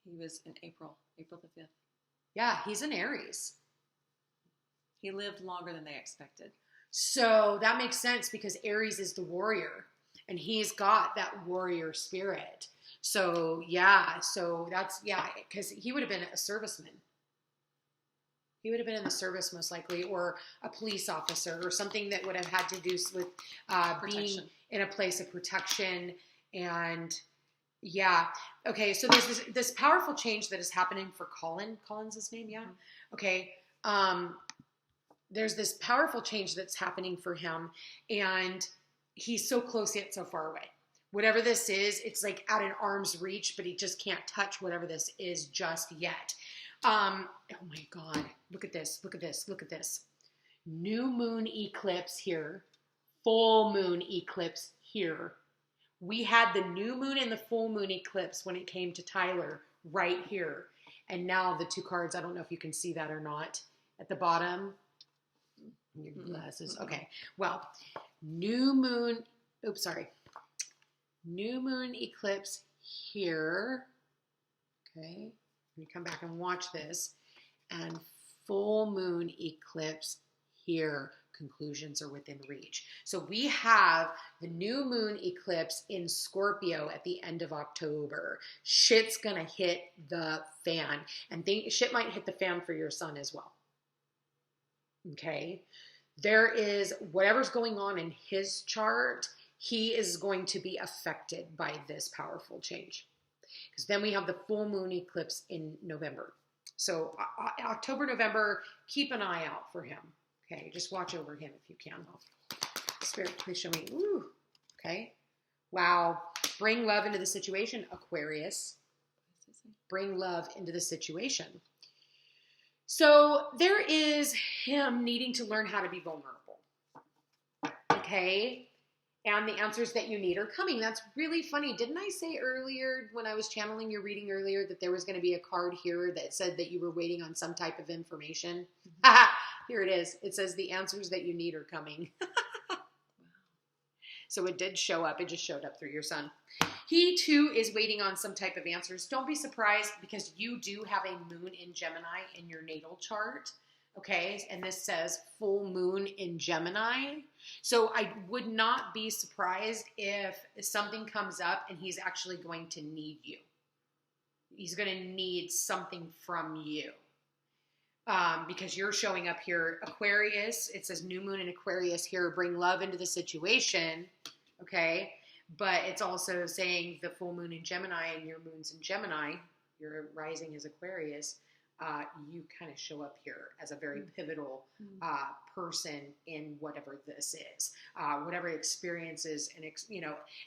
He was in April the 5th. Yeah, he's an Aries. He lived longer than they expected. So that makes sense because Aries is the warrior and he's got that warrior spirit. So that's, because he would have been a serviceman. He would have been in the service most likely, or a police officer, or something that would have had to do with being in a place of protection. And yeah, okay. So there's this powerful change that is happening for Colin. Colin's his name, yeah. Okay. There's this powerful change that's happening for him, and he's so close yet so far away. Whatever this is, it's like at an arm's reach, but he just can't touch whatever this is just yet. Oh my God. Look at this. Look at this. Look at this. New moon eclipse here. Full moon eclipse here. We had the new moon and the full moon eclipse when it came to Tyler right here. And now the two cards, I don't know if you can see that or not, at the bottom. Your glasses. Okay. Well, new moon eclipse here. Okay. You come back and watch this. And full moon eclipse here. Conclusions are within reach. So we have the new moon eclipse in Scorpio at the end of October. Shit's gonna hit the fan. And shit might hit the fan for your son as well. Okay? There is whatever's going on in his chart, he is going to be affected by this powerful change. Because then we have the full moon eclipse in November. So October, November, keep an eye out for him. Okay, just watch over him if you can. Spirit, please show me. Ooh, okay. Wow. Bring love into the situation, Aquarius. Bring love into the situation. So there is him needing to learn how to be vulnerable. Okay? And the answers that you need are coming. That's really funny. Didn't I say earlier when I was channeling your reading earlier that there was going to be a card here that said that you were waiting on some type of information? Mm-hmm. Here it is. It says the answers that you need are coming. So it did show up. It just showed up through your son. He too is waiting on some type of answers. Don't be surprised because you do have a moon in Gemini in your natal chart. Okay, and this says full moon in Gemini. So I would not be surprised if something comes up and he's actually going to need you. He's going to need something from you. Because you're showing up here, Aquarius. It says new moon in Aquarius here, bring love into the situation. Okay, but it's also saying the full moon in Gemini and your moon's in Gemini, your rising is Aquarius. You kind of show up here as a very pivotal person in whatever this is, whatever experiences, and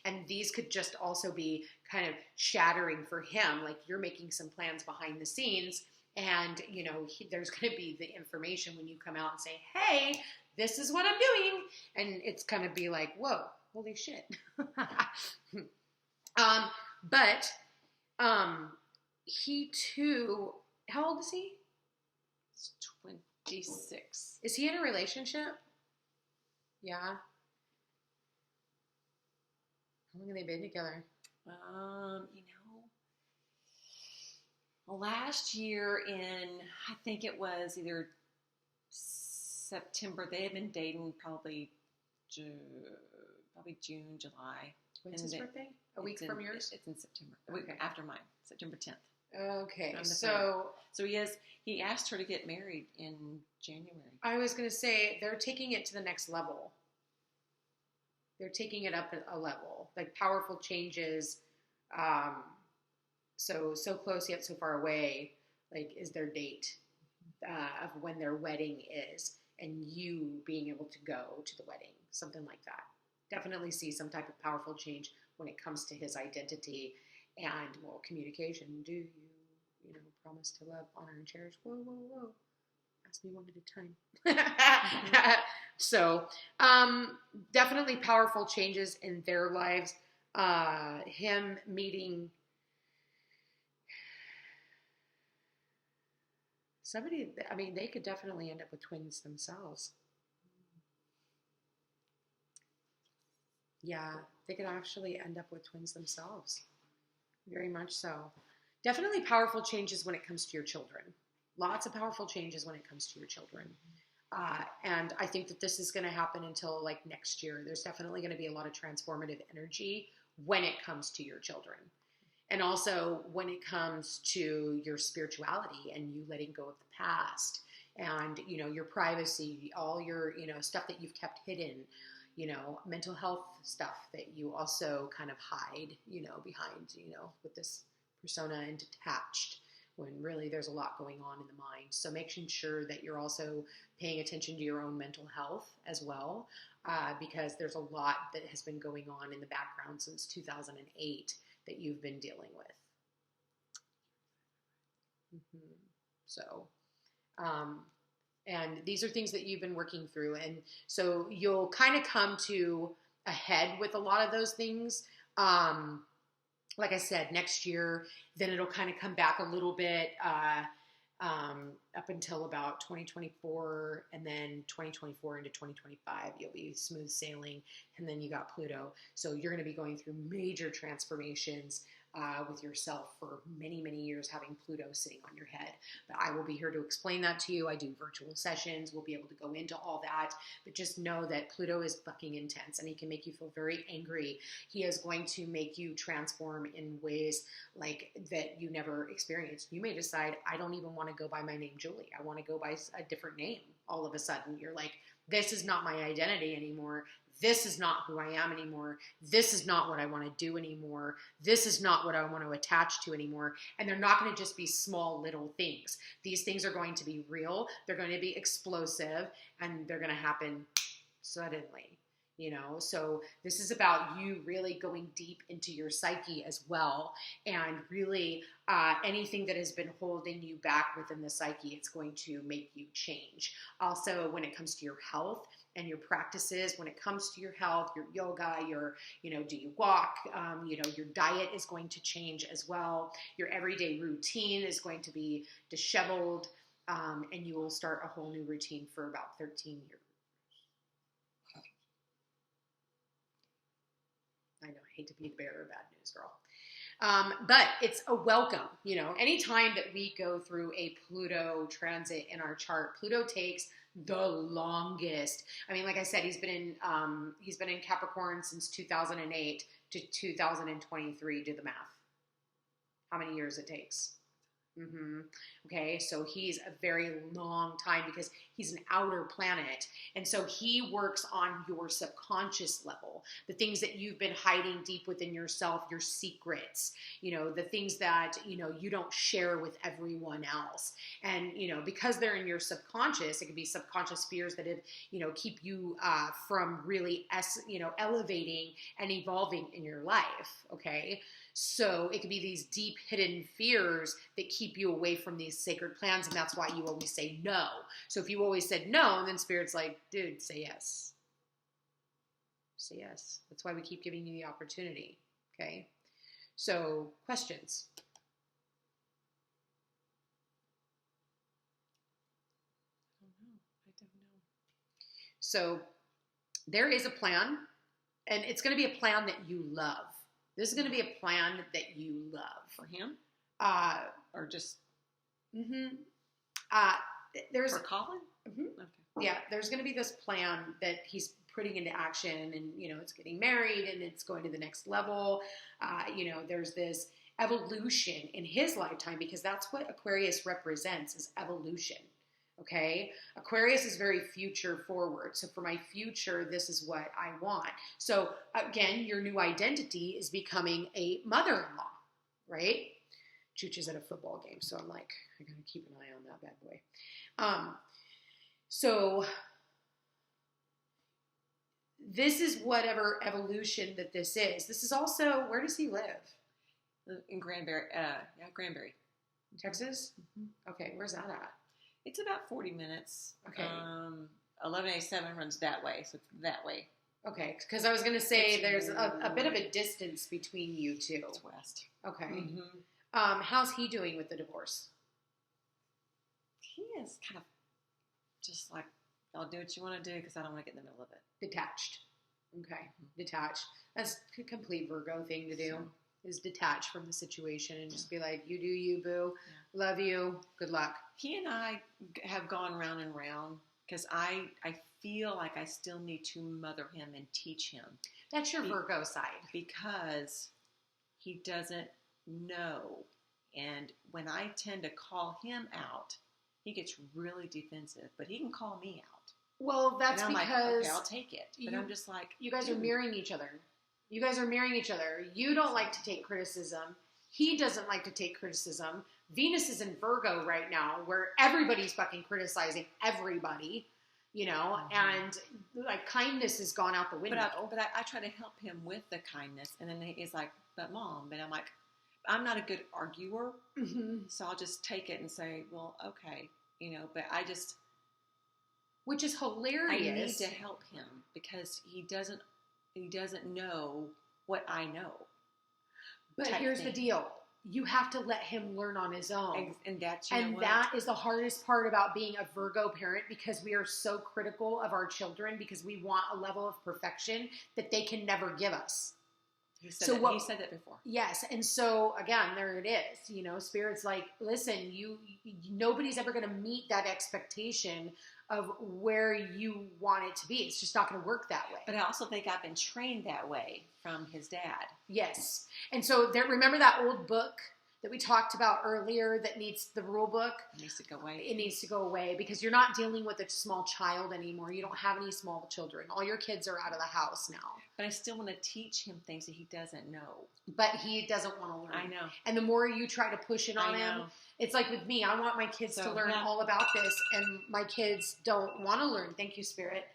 and these could just also be kind of shattering for him. Like you're making some plans behind the scenes, and there's going to be the information when you come out and say, "Hey, this is what I'm doing," and it's kind of be like, "Whoa, holy shit!" But he too. How old is he? He's 26. Is he in a relationship? Yeah. How long have they been together? Last year I think it was either September. They had been dating probably June, July. When's his birthday? A week from yours? It's in September. A week after mine, September 10th. Okay, so he asked her to get married in January. I was going to say they're taking it to the next level. They're taking it up a level, like powerful changes. So close yet so far away. Like is their date of when their wedding is, and you being able to go to the wedding, something like that. Definitely see some type of powerful change when it comes to his identity. And, communication. Do you, promise to love, honor, and cherish? Whoa. Ask me one at a time. So, definitely powerful changes in their lives. Him meeting somebody, they could definitely end up with twins themselves. Yeah, they could actually end up with twins themselves. Very much so. Definitely powerful changes when it comes to your children. Lots of powerful changes when it comes to your children. And I think that this is going to happen until like next year. There's definitely going to be a lot of transformative energy when it comes to your children. And also when it comes to your spirituality and you letting go of the past and, your privacy, all your, stuff that you've kept hidden. Mental health stuff that you also kind of hide, behind, with this persona and detached when really there's a lot going on in the mind. So making sure that you're also paying attention to your own mental health as well, because there's a lot that has been going on in the background since 2008 that you've been dealing with. So, and these are things that you've been working through. And so you'll kind of come to a head with a lot of those things. Like I said, next year, then it'll kind of come back a little bit up until about 2024. And then 2024 into 2025, you'll be smooth sailing. And then you got Pluto. So you're going to be going through major transformations with yourself for many, many years, having Pluto sitting on your head. But I will be here to explain that to you. I do virtual sessions. We'll be able to go into all that. But just know that Pluto is fucking intense and he can make you feel very angry. He is going to make you transform in ways like that you never experienced. You may decide, I don't even want to go by my name, Julie. I want to go by a different name. All of a sudden, you're like, this is not my identity anymore. This is not who I am anymore. This is not what I want to do anymore. This is not what I want to attach to anymore. And they're not going to just be small little things. These things are going to be real. They're going to be explosive and they're going to happen suddenly. So this is about you really going deep into your psyche as well. And really anything that has been holding you back within the psyche, it's going to make you change. Also, when it comes to your health and your practices, when it comes to your health, your yoga, your, do you walk? Your diet is going to change as well. Your everyday routine is going to be disheveled. And you will start a whole new routine for about 13 years. I know, I hate to be the bearer of bad news, girl. But it's a welcome, you know, anytime that we go through a Pluto transit in our chart, Pluto takes the longest. I mean, like I said, he's been in Capricorn since 2008 to 2023. Do the math. How many years it takes? Okay, so he's a very long time because he's an outer planet. And so he works on your subconscious level, the things that you've been hiding deep within yourself, your secrets, you know, the things that, you know, you don't share with everyone else. And, you know, because they're in your subconscious, it could be subconscious fears that have, you know, keep you from really, elevating and evolving in your life. Okay. So it could be these deep hidden fears that keep you away from these sacred plans. And that's why you always say no. So if you always said no, then Spirit's like, dude, say yes. Say yes. That's why we keep giving you the opportunity. Okay. So questions. I don't know. So there is a plan, and it's going to be a plan that you love. This is going to be a plan that you love. For him? Or just... There's for Colin? Okay. Yeah, there's going to be this plan that he's putting into action, and, you know, it's getting married, and it's going to the next level. You know, there's this evolution in his lifetime, because that's what Aquarius represents, is evolution. Okay, Aquarius is very future forward. So for my future, this is what I want. So again, your new identity is becoming a mother-in-law, right? Chooch is at a football game, so I'm like, I gotta keep an eye on that bad boy. So this is whatever evolution that this is. This is also, where does he live? In Granbury. Granbury. Texas? Okay, where's that at? It's about 40 minutes. Okay. 11A7 runs that way, so it's that way. Okay, because I was going to say there's a bit of a distance between you two. It's west. Okay. Mm-hmm. How's he doing with the divorce? He is kind of just like, I'll do what you want to do because I don't want to get in the middle of it. Detached. Okay, detached. That's a complete Virgo thing to do, is detach from the situation and just be like, you do you, boo. Yeah. Love you. Good luck. He and I have gone round and round because I feel like I still need to mother him and teach him. That's your Virgo side. Because he doesn't know. And when I tend to call him out, he gets really defensive. But he can call me out. Well, that's because... like, okay, I'll take it. But I'm just like... You guys are mirroring each other. You guys are mirroring each other. You don't like to take criticism. He doesn't like to take criticism. Venus is in Virgo right now, where everybody's fucking criticizing everybody, you know, and like kindness has gone out the window. But I try to help him with the kindness, and then he's like, but Mom, but I'm like, I'm not a good arguer, so I'll just take it and say, well, okay, you know, but I just... Which is hilarious. I need to help him because he doesn't know what I know. But here's the deal. You have to let him learn on his own. And that's, that is the hardest part about being a Virgo parent, because we are so critical of our children because we want a level of perfection that they can never give us. He said that before. Yes. And so again, there it is, you know, Spirit's like, listen, nobody's ever going to meet that expectation of where you want it to be. It's just not going to work that way. But I also think I've been trained that way from his dad. Yes. And so remember that old book that we talked about earlier that needs the rule book? It needs to go away. It needs to go away because you're not dealing with a small child anymore. You don't have any small children. All your kids are out of the house now. But I still want to teach him things that he doesn't know. But he doesn't want to learn. I know. And the more you try to push it on him, it's like with me. I want my kids to learn all about this, and my kids don't want to learn. Thank you, Spirit.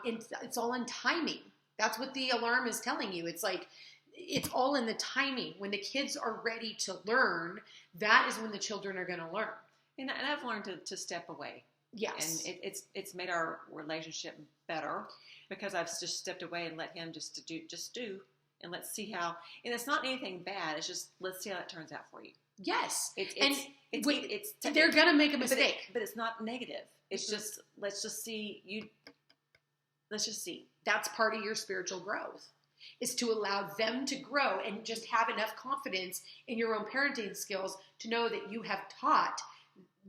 It's all in timing. That's what the alarm is telling you. It's like, it's all in the timing. When the kids are ready to learn, that is when the children are going to learn. And I've learned to step away. Yes. And it's made our relationship better because I've just stepped away and let him just do, and let's see how. And it's not anything bad. It's just, let's see how that turns out for you. Yes. They're going to make a mistake. But it's not negative. It's just, let's just see. Let's just see. That's part of your spiritual growth. is to allow them to grow and just have enough confidence in your own parenting skills to know that you have taught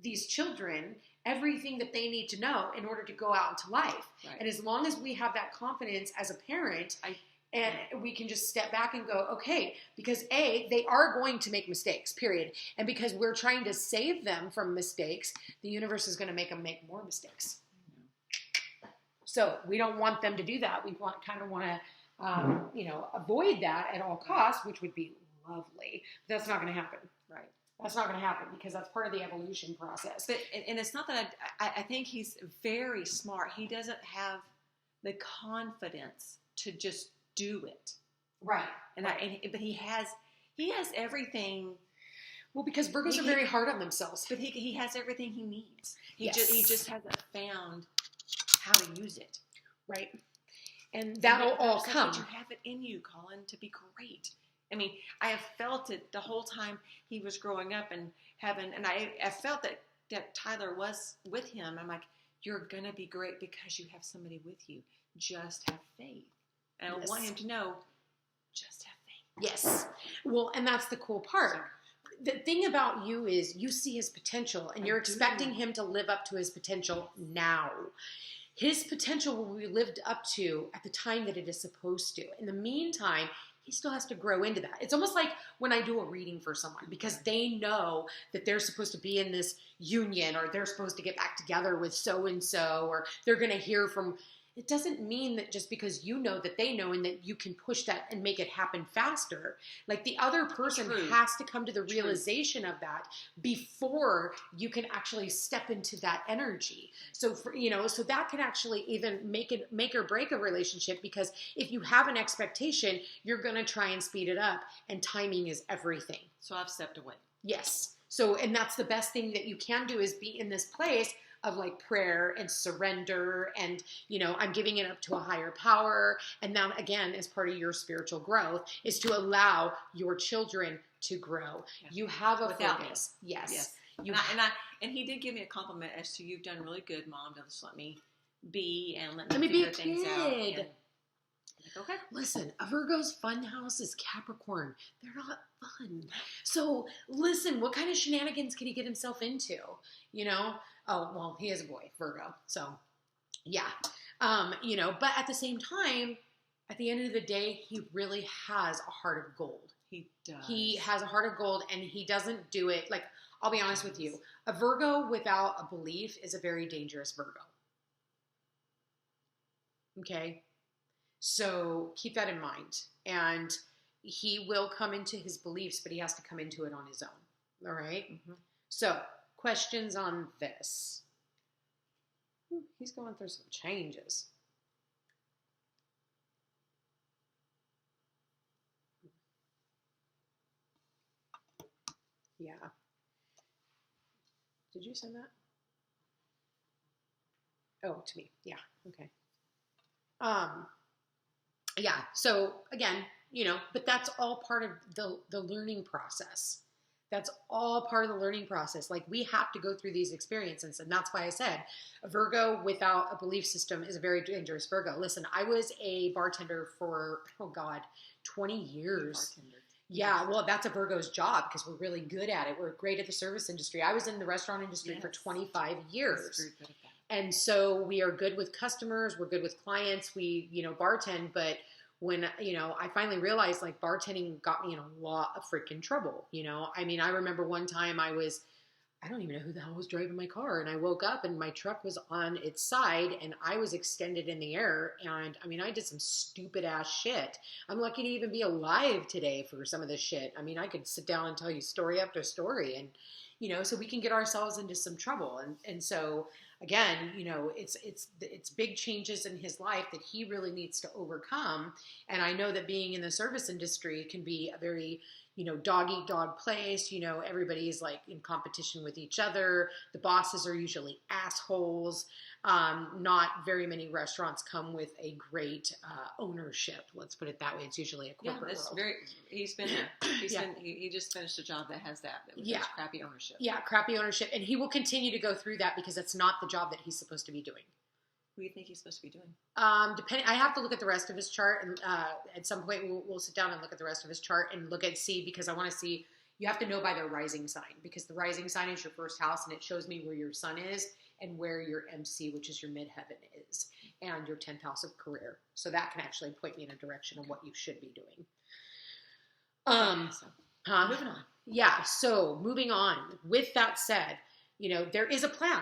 these children everything that they need to know in order to go out into life. Right. And as long as we have that confidence as a parent, and we can just step back and go, okay, because they are going to make mistakes, period. And because we're trying to save them from mistakes, the universe is going to make them make more mistakes. So we don't want them to do that. We want to, avoid that at all costs, which would be lovely. That's not going to happen. Right. That's not going to happen because that's part of the evolution process. But and it's not that I think he's very smart. He doesn't have the confidence to just do it. Right. But he has everything. Well, because Virgos are very hard on themselves. But he has everything he needs. He just hasn't found how to use it. Right. And that'll all come. But you have it in you, Colin, to be great. I mean, I have felt it the whole time he was growing up and I felt that Tyler was with him. I'm like, you're going to be great because you have somebody with you. Just have faith. And I want him to know, just have faith. Yes. Well, and that's the cool part. The thing about you is you see his potential and you're expecting him to live up to his potential now. His potential will be lived up to at the time that it is supposed to. In the meantime, he still has to grow into that. It's almost like when I do a reading for someone because they know that they're supposed to be in this union or they're supposed to get back together with so-and-so or they're going to hear from. It doesn't mean that just because you know that they know and that you can push that and make it happen faster. Like the other person has to come to the realization of that before you can actually step into that energy. So so that can actually even make or break a relationship because if you have an expectation, you're going to try and speed it up and timing is everything. So I've stepped away. Yes. So, and that's the best thing that you can do is be in this place of like prayer and surrender and, I'm giving it up to a higher power. And that again, as part of your spiritual growth is to allow your children to grow. Yeah. You have a focus. Yes. And he did give me a compliment as to you've done really good, Mom. Just let me be and let me figure be things out. And, okay. Listen, a Virgo's fun house is Capricorn. They're not fun. So listen, what kind of shenanigans can he get himself into? Oh, well, he is a boy, Virgo. So yeah. But at the same time, at the end of the day, he really has a heart of gold. He does. He has a heart of gold and he doesn't do it. Like, I'll be honest with you. A Virgo without a belief is a very dangerous Virgo. Okay. So keep that in mind. And he will come into his beliefs, but he has to come into it on his own. All right. Mm-hmm. So questions on this. He's going through some changes. Yeah. Did you send that? Oh, to me. Yeah. Okay. Yeah. So again, but that's all part of the learning process. That's all part of the learning process. Like we have to go through these experiences. And that's why I said a Virgo without a belief system is a very dangerous Virgo. Listen, I was a bartender for, 20 years. Yeah, well, that's a Virgo's job because we're really good at it. We're great at the service industry. I was in the restaurant industry for 25 years. Very good at that. And so we are good with customers. We're good with clients. We, bartend. But when, I finally realized like bartending got me in a lot of freaking trouble. I remember one time I don't even know who the hell was driving my car. And I woke up and my truck was on its side and I was extended in the air. And I did some stupid ass shit. I'm lucky to even be alive today for some of this shit. I could sit down and tell you story after story and, so we can get ourselves into some trouble. And so again, it's big changes in his life that he really needs to overcome. And I know that being in the service industry can be a very, dog-eat-dog place. Everybody's like in competition with each other. The bosses are usually assholes. Not very many restaurants come with a great ownership. Let's put it that way. It's usually a corporate world. He's been there. He just finished a job that has that. Has crappy ownership. Yeah, crappy ownership. And he will continue to go through that because it's not the job that he's supposed to be doing. do you think he's supposed to be doing? Depending, I have to look at the rest of his chart, and at some point we'll sit down and look at the rest of his chart and see, because I want to see. You have to know by their rising sign, because the rising sign is your first house, and it shows me where your sun is and where your MC, which is your midheaven, is, and your 10th house of career. So that can actually point me in a direction of what you should be doing. Moving on. Yeah. So moving on. With that said, there is a plan.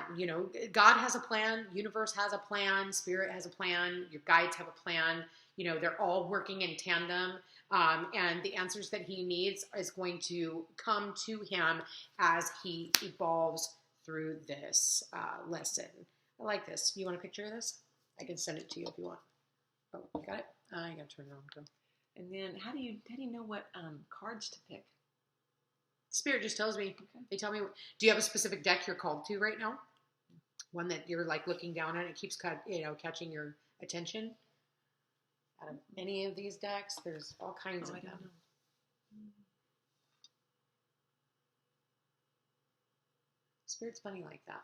God has a plan. Universe has a plan. Spirit has a plan. Your guides have a plan. They're all working in tandem. And the answers that he needs is going to come to him as he evolves through this lesson. I like this. You want a picture of this? I can send it to you if you want. Oh, you got it? I got to turn it on. Go. And then how do you know what cards to pick? Spirit just tells me. Okay. They tell me. Do you have a specific deck you're called to right now? One that you're like looking down at, it keeps catching your attention? Out of any of these decks, there's all kinds of them. Know. Spirit's funny like that.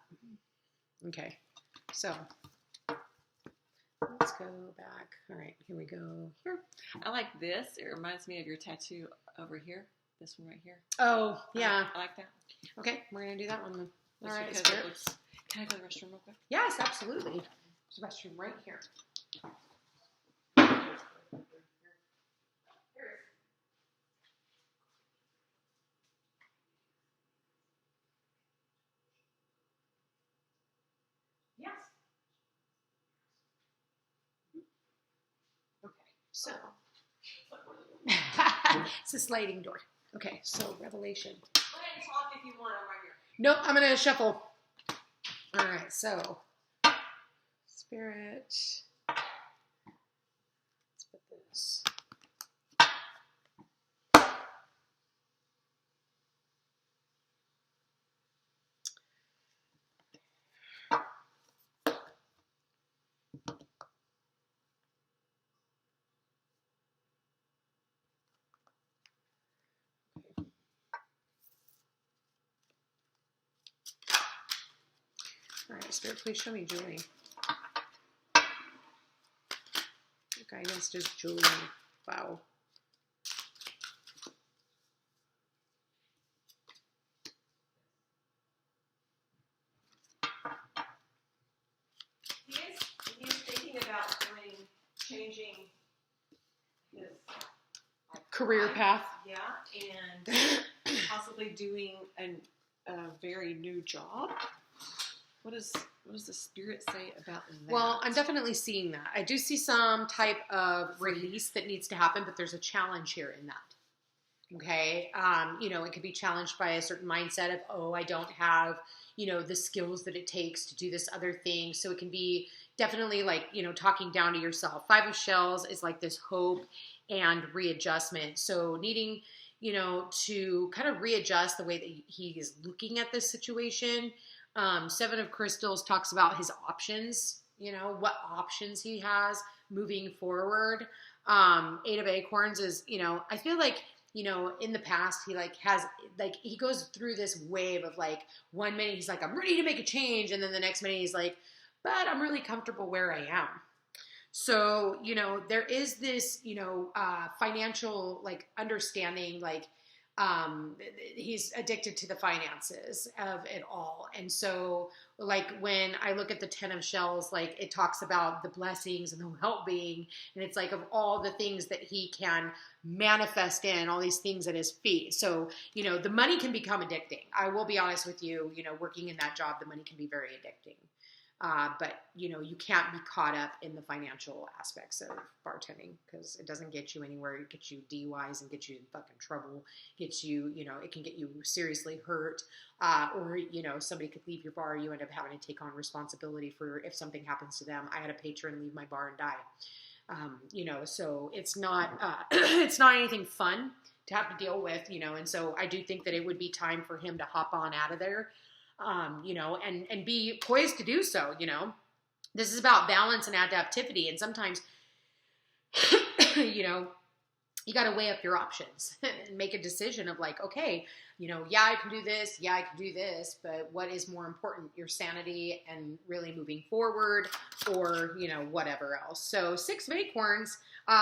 Okay, so let's go back. All right, here we go. Here. I like this. It reminds me of your tattoo over here. This one right here. Oh, yeah. I like that. Okay, we're going to do that one then. All right, can I go to the restroom real quick? Yes, absolutely. There's a restroom right here. Yes. Okay, so it's a sliding door. Okay, so Revelation. Go ahead and talk if you want. I'm right here. Nope, I'm going to shuffle. All right, so Spirit. Let's put this. All right, Spirit, please show me Julie. Okay, guidance is Julie. Wow. He is thinking about changing his career path. Yeah, and possibly doing a very new job. What does the Spirit say about that? Well, I'm definitely seeing that. I do see some type of release that needs to happen, but there's a challenge here in that. Okay. It could be challenged by a certain mindset of, I don't have, the skills that it takes to do this other thing. So it can be definitely like, talking down to yourself. 5 of Shells is like this hope and readjustment. So needing, to kind of readjust the way that he is looking at this situation. 7 of Crystals talks about his options, what options he has moving forward. 8 of Acorns is, I feel like, in the past, he he goes through this wave of like, 1 minute he's like, I'm ready to make a change. And then the next minute he's like, but I'm really comfortable where I am. So, there is this, financial like understanding, like, he's addicted to the finances of it all. And so like when I look at the 10 of Shells, like it talks about the blessings and the well-being, and it's like of all the things that he can manifest in, all these things at his feet. So, the money can become addicting. I will be honest with you, working in that job, the money can be very addicting. But you can't be caught up in the financial aspects of bartending because it doesn't get you anywhere. It gets you DUIs and gets you in fucking trouble. Gets you, it can get you seriously hurt. Or somebody could leave your bar. You end up having to take on responsibility for if something happens to them. I had a patron leave my bar and die. So it's not, it's not anything fun to have to deal with, and so I do think that it would be time for him to hop on out of there. And be poised to do so, This is about balance and adaptivity. And sometimes, you got to weigh up your options and make a decision of like, okay, yeah, I can do this. Yeah, I can do this. But what is more important, your sanity and really moving forward, or, whatever else. So 6 of Acorns,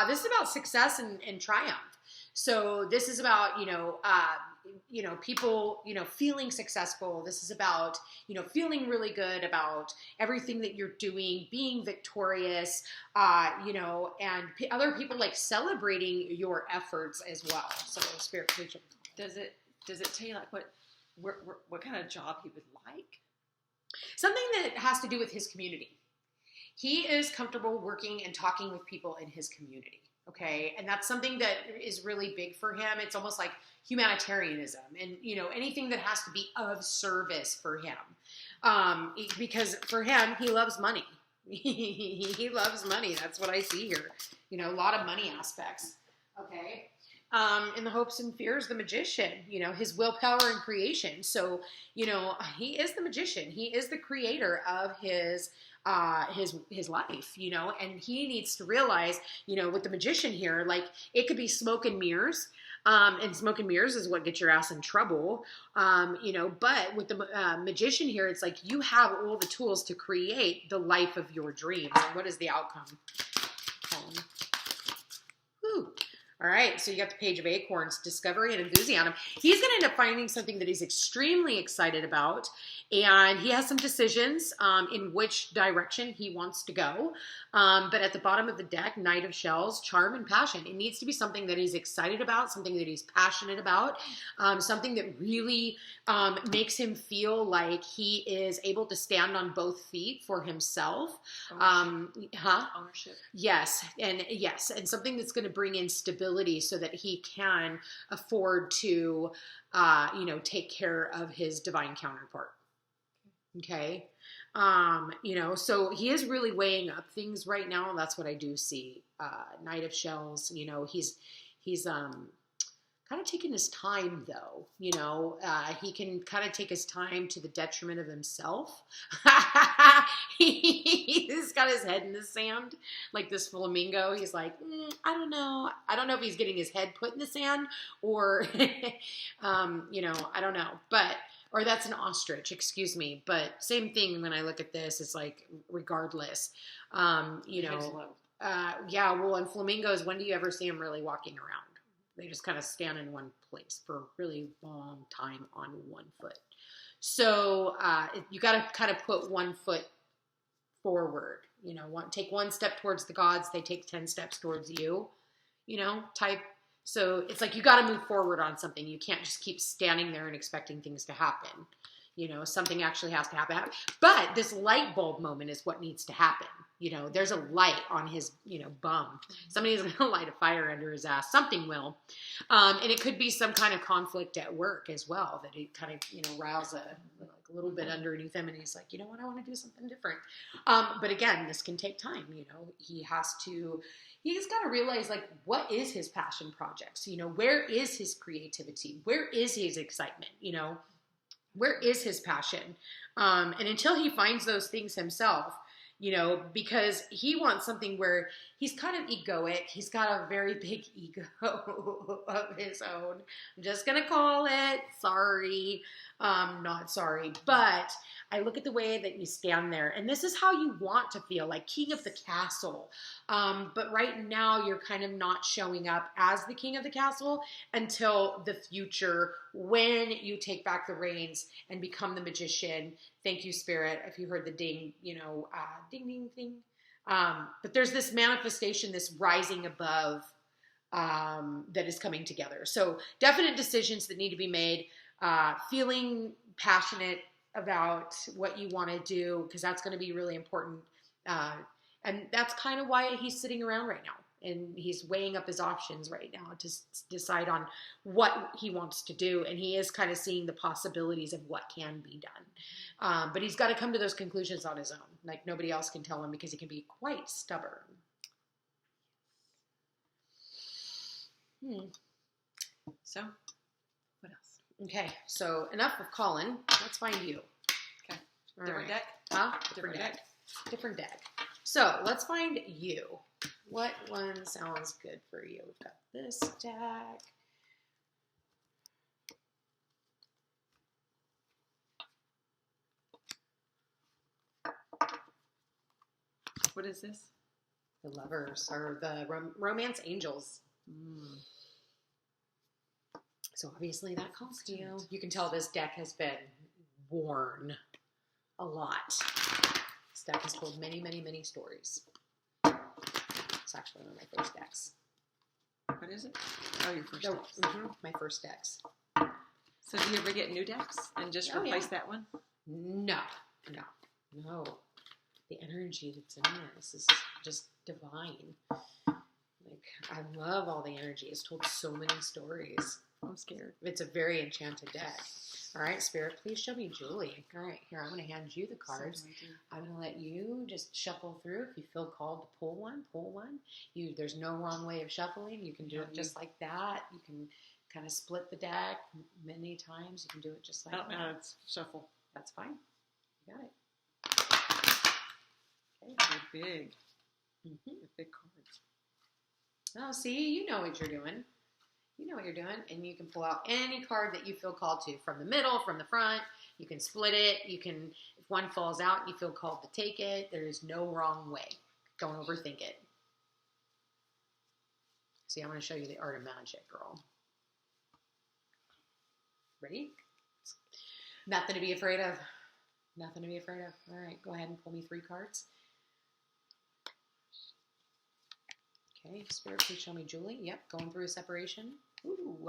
this is about success and triumph. So this is about, people, feeling successful. This is about, feeling really good about everything that you're doing, being victorious, and other people like celebrating your efforts as well. So spirit, please. Does it tell you like what kind of job he would like? Something that has to do with his community. He is comfortable working and talking with people in his community. Okay. And that's something that is really big for him. It's almost like humanitarianism and, anything that has to be of service for him. Because for him, he loves money. He loves money. That's what I see here. A lot of money aspects. Okay. In the hopes and fears, the magician, his willpower and creation. So, he is the magician. He is the creator of his life, and he needs to realize, with the magician here, like it could be smoke and mirrors. And smoke and mirrors is what gets your ass in trouble. But with the magician here, it's like you have all the tools to create the life of your dreams. And what is the outcome? Whew. All right, so you got the Page of Acorns, discovery and enthusiasm. He's going to end up finding something that he's extremely excited about, and he has some decisions in which direction he wants to go. But at the bottom of the deck, Knight of Shells, charm and passion. It needs to be something that he's excited about, something that he's passionate about, something that really makes him feel like he is able to stand on both feet for himself. Ownership. Yes, and something that's going to bring in stability so that he can afford to, take care of his divine counterpart. Okay. So he is really weighing up things right now. That's what I do see. Knight of Shells, he's kind of taking his time though, he can kind of take his time to the detriment of himself. He's got his head in the sand like this flamingo. He's like, I don't know if he's getting his head put in the sand or, I don't know, or that's an ostrich, excuse me. But same thing when I look at this, it's like, regardless, and flamingos, when do you ever see them really walking around? They just kind of stand in one place for a really long time on one foot. So you got to kind of put one foot forward, take one step towards the gods. They take 10 steps towards you, type. So it's like you got to move forward on something. You can't just keep standing there and expecting things to happen. Something actually has to happen. But this light bulb moment is what needs to happen. There's a light on his, bum. Somebody's going to light a fire under his ass. Something will. And it could be some kind of conflict at work as well, that it kind of, riles a little bit underneath him. And he's like, I want to do something different. But again, this can take time. He's got to realize, like, what is his passion projects? Where is his creativity? Where is his excitement? Where is his passion? And until he finds those things himself, because he wants something where he's kind of egoic. He's got a very big ego of his own. I'm just going to call it. Sorry. Not sorry. But I look at the way that you stand there, and this is how you want to feel, like king of the castle. But right now you're kind of not showing up as the king of the castle until the future, when you take back the reins and become the magician. Thank you, Spirit, if you heard the ding, ding, ding, ding. But there's this manifestation, this rising above that is coming together. So definite decisions that need to be made, feeling passionate about what you want to do, because that's going to be really important. And that's kind of why he's sitting around right now. And he's weighing up his options right now to decide on what he wants to do. And he is kind of seeing the possibilities of what can be done. But he's got to come to those conclusions on his own. Like nobody else can tell him, because he can be quite stubborn. So, what else? Okay, so enough of Colin. Let's find you. Okay. All Different right. deck? Huh? Different deck. Different deck. So let's find you. What one sounds good for you? We've got this deck. What is this? The Lovers, or the Romance Angels. So obviously that calls to you. You can tell this deck has been worn a lot. This deck has told many, many, many stories. It's actually one of my first decks. What is it? Oh, your first decks. My first decks. So do you ever get new decks and just replace that one? No. The energy that's in this is just divine. Like, I love all the energy. It's told so many stories. I'm scared. It's a very enchanted deck. All right, Spirit, please show me Julie. All right, here, I'm going to hand you the cards. I'm going to let you just shuffle through. If you feel called to pull one, pull one. There's no wrong way of shuffling. You can do it just like that. You can kind of split the deck many times. You can do it just like that. I don't know how to shuffle. That's fine. You got it. Okay. They're big. They're big cards. Oh, see, you know what you're doing. You know what you're doing, and you can pull out any card that you feel called to, from the middle, from the front. You can split it. You can, if one falls out, you feel called to take it. There is no wrong way. Don't overthink it. See, I'm going to show you the art of magic, girl. Ready? Nothing to be afraid of. Nothing to be afraid of. All right, go ahead and pull me 3 cards. Okay, Spirit, please show me Julie. Yep, going through a separation. Ooh,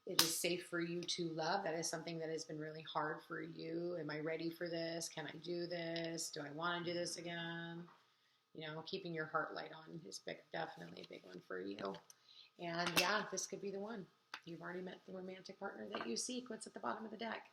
it is safe for you to love. That is something that has been really hard for you. Am I ready for this? Can I do this? Do I want to do this again? You know, keeping your heart light on is definitely a big one for you. And yeah, this could be the one. You've already met the romantic partner that you seek. What's at the bottom of the deck?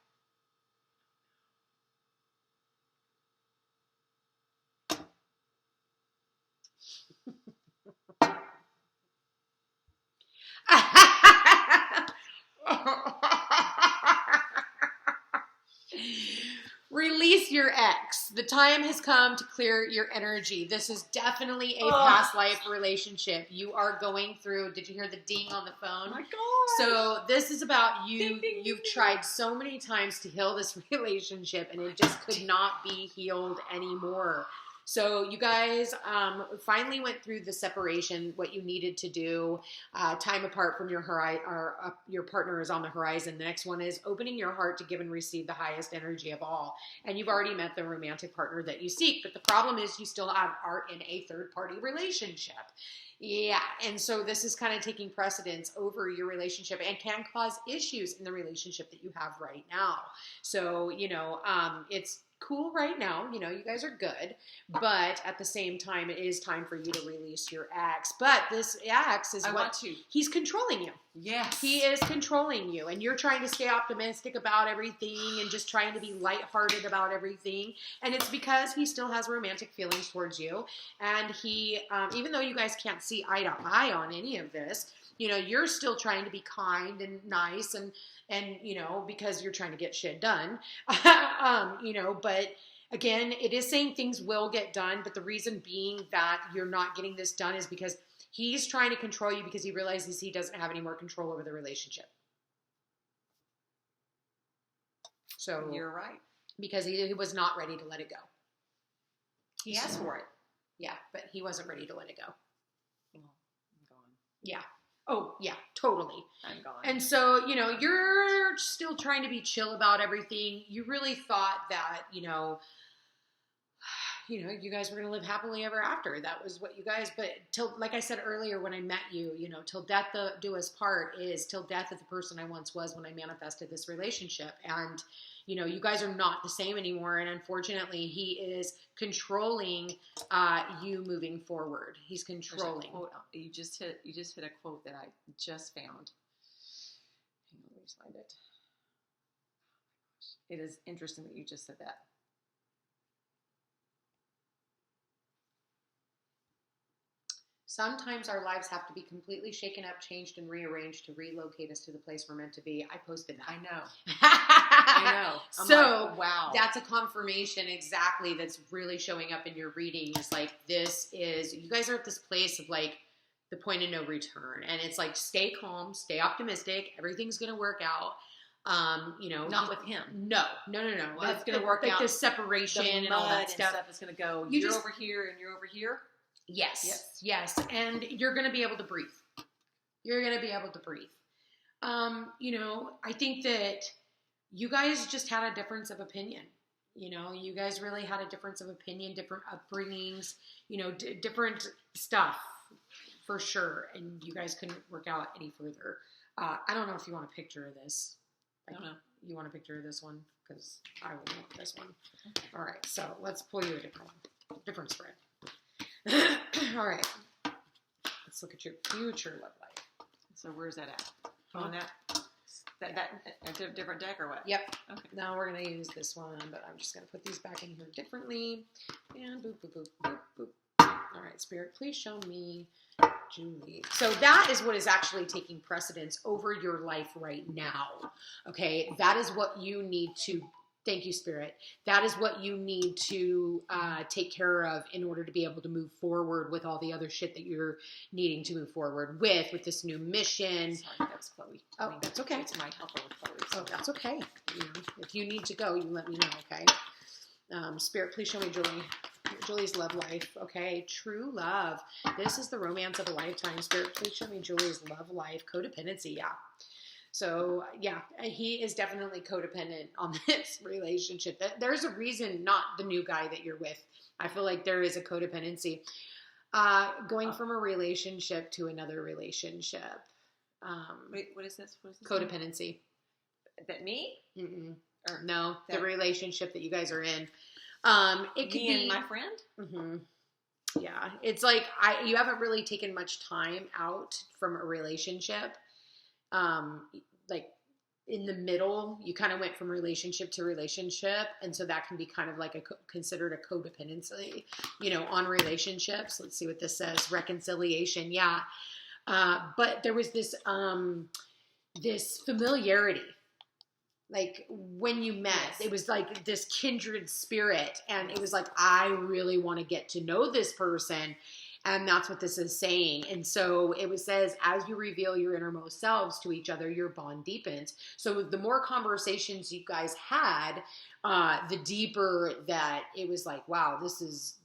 Release your ex. The time has come to clear your energy. This is definitely a past life relationship. You are going through, did you hear the ding on the phone? Oh my God. So this is about you. Ding, ding, You've ding. tried so many times to heal this relationship, and it just could not be healed anymore. So you guys finally went through the separation, what you needed to do. Time apart from your partner is on the horizon. The next one is opening your heart to give and receive the highest energy of all. And you've already met the romantic partner that you seek. But the problem is you still are in a third-party relationship. Yeah, and so this is kind of taking precedence over your relationship and can cause issues in the relationship that you have right now. So, you know, it's cool right now. You know, you guys are good, but at the same time, it is time for you to release your ex. But this ex is he's controlling you. Yes. He is controlling you, and you're trying to stay optimistic about everything and just trying to be lighthearted about everything. And it's because he still has romantic feelings towards you. And he, even though you guys can't see eye to eye on any of this, you know, you're still trying to be kind and nice and you know, because you're trying to get shit done, you know, but again, it is saying things will get done. But the reason being that you're not getting this done is because he's trying to control you because he realizes he doesn't have any more control over the relationship. So you're right. Because he was not ready to let it go. He asked for it. Yeah, but he wasn't ready to let it go. Well, I'm gone. Yeah. Oh, yeah, totally. I'm gone. And so, you know, you're still trying to be chill about everything. You really thought that, you know, you guys were going to live happily ever after. That was what you guys, but till, like I said earlier when I met you, you know, till death do us part is till death of the person I once was when I manifested this relationship. And, you know, you guys are not the same anymore. And unfortunately, he is controlling you moving forward. He's controlling. You just hit a quote that I just found. Hang on, let me just find it. It is interesting that you just said that. Sometimes our lives have to be completely shaken up, changed, and rearranged to relocate us to the place we're meant to be. I posted that. I know. I know. So like, wow. That's a confirmation exactly that's really showing up in your reading. Is like, this is, you guys are at this place of like the point of no return. And it's like, stay calm, stay optimistic. Everything's going to work out. Not with him. No. Well, it's going to work like out. The separation and all that stuff. Is going to go, you're over here and you're over here. Yes. And you're going to be able to breathe. I think that you guys just had a difference of opinion. You guys really had a difference of opinion, different upbringings, different stuff for sure. And you guys couldn't work out any further. I don't know if you want a picture of this. I don't know. You want a picture of this one? Because I will want this one. All right. So let's pull you a different spread. All right. Let's look at your future love life. So where's that at? On that a different deck or what? Yep. Okay. Now we're going to use this one, but I'm just going to put these back in here differently. And boop, boop, boop, boop, boop. All right, Spirit, please show me Julie. So that is what is actually taking precedence over your life right now. Okay, that is what you need to. Thank you, Spirit. That is what you need to take care of in order to be able to move forward with all the other shit that you're needing to move forward with this new mission. Sorry, that was Chloe. Oh, that's okay. It's my helper with Chloe. So. Oh, that's okay. If you need to go, you let me know, okay? Spirit, please show me Julie's love life, okay? True love. This is the romance of a lifetime. Spirit, please show me Julie's love life. Codependency, yeah. So, yeah, he is definitely codependent on this relationship. There's a reason, not the new guy that you're with. I feel like there is a codependency. Going from a relationship to another relationship. Wait, what is this? Codependency. That me? Mm-mm. Or no, the that relationship that you guys are in. It could me be and my friend? Mm-hmm. Yeah, it's like you haven't really taken much time out from a relationship. Like in the middle, you kind of went from relationship to relationship. And so that can be kind of like considered a codependency, on relationships. Let's see what this says. Reconciliation. Yeah. But there was this familiarity. Like when you met, yes. It was like this kindred spirit. And it was like, I really want to get to know this person. And that's what this is saying. And so it says, as you reveal your innermost selves to each other, your bond deepens. So the more conversations you guys had, the deeper that it was like, wow, this is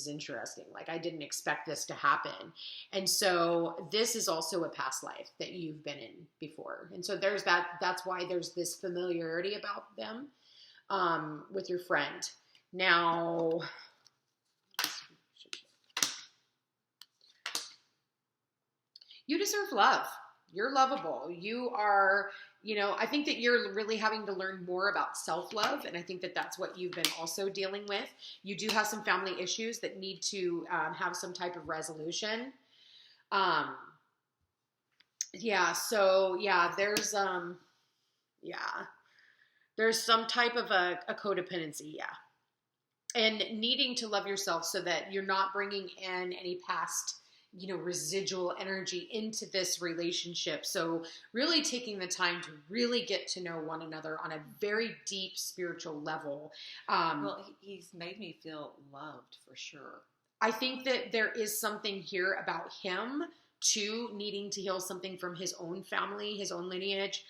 interesting. Like I didn't expect this to happen. And so this is also a past life that you've been in before. And so there's that's why there's this familiarity about them, with your friend. Now, you deserve love. You're lovable. You are, I think that you're really having to learn more about self-love. And I think that that's what you've been also dealing with. You do have some family issues that need to have some type of resolution. There's some type of a codependency. Yeah. And needing to love yourself so that you're not bringing in any past residual energy into this relationship. So really taking the time to really get to know one another on a very deep spiritual level. Well, he's made me feel loved for sure. I think that there is something here about him too, needing to heal something from his own family, his own lineage.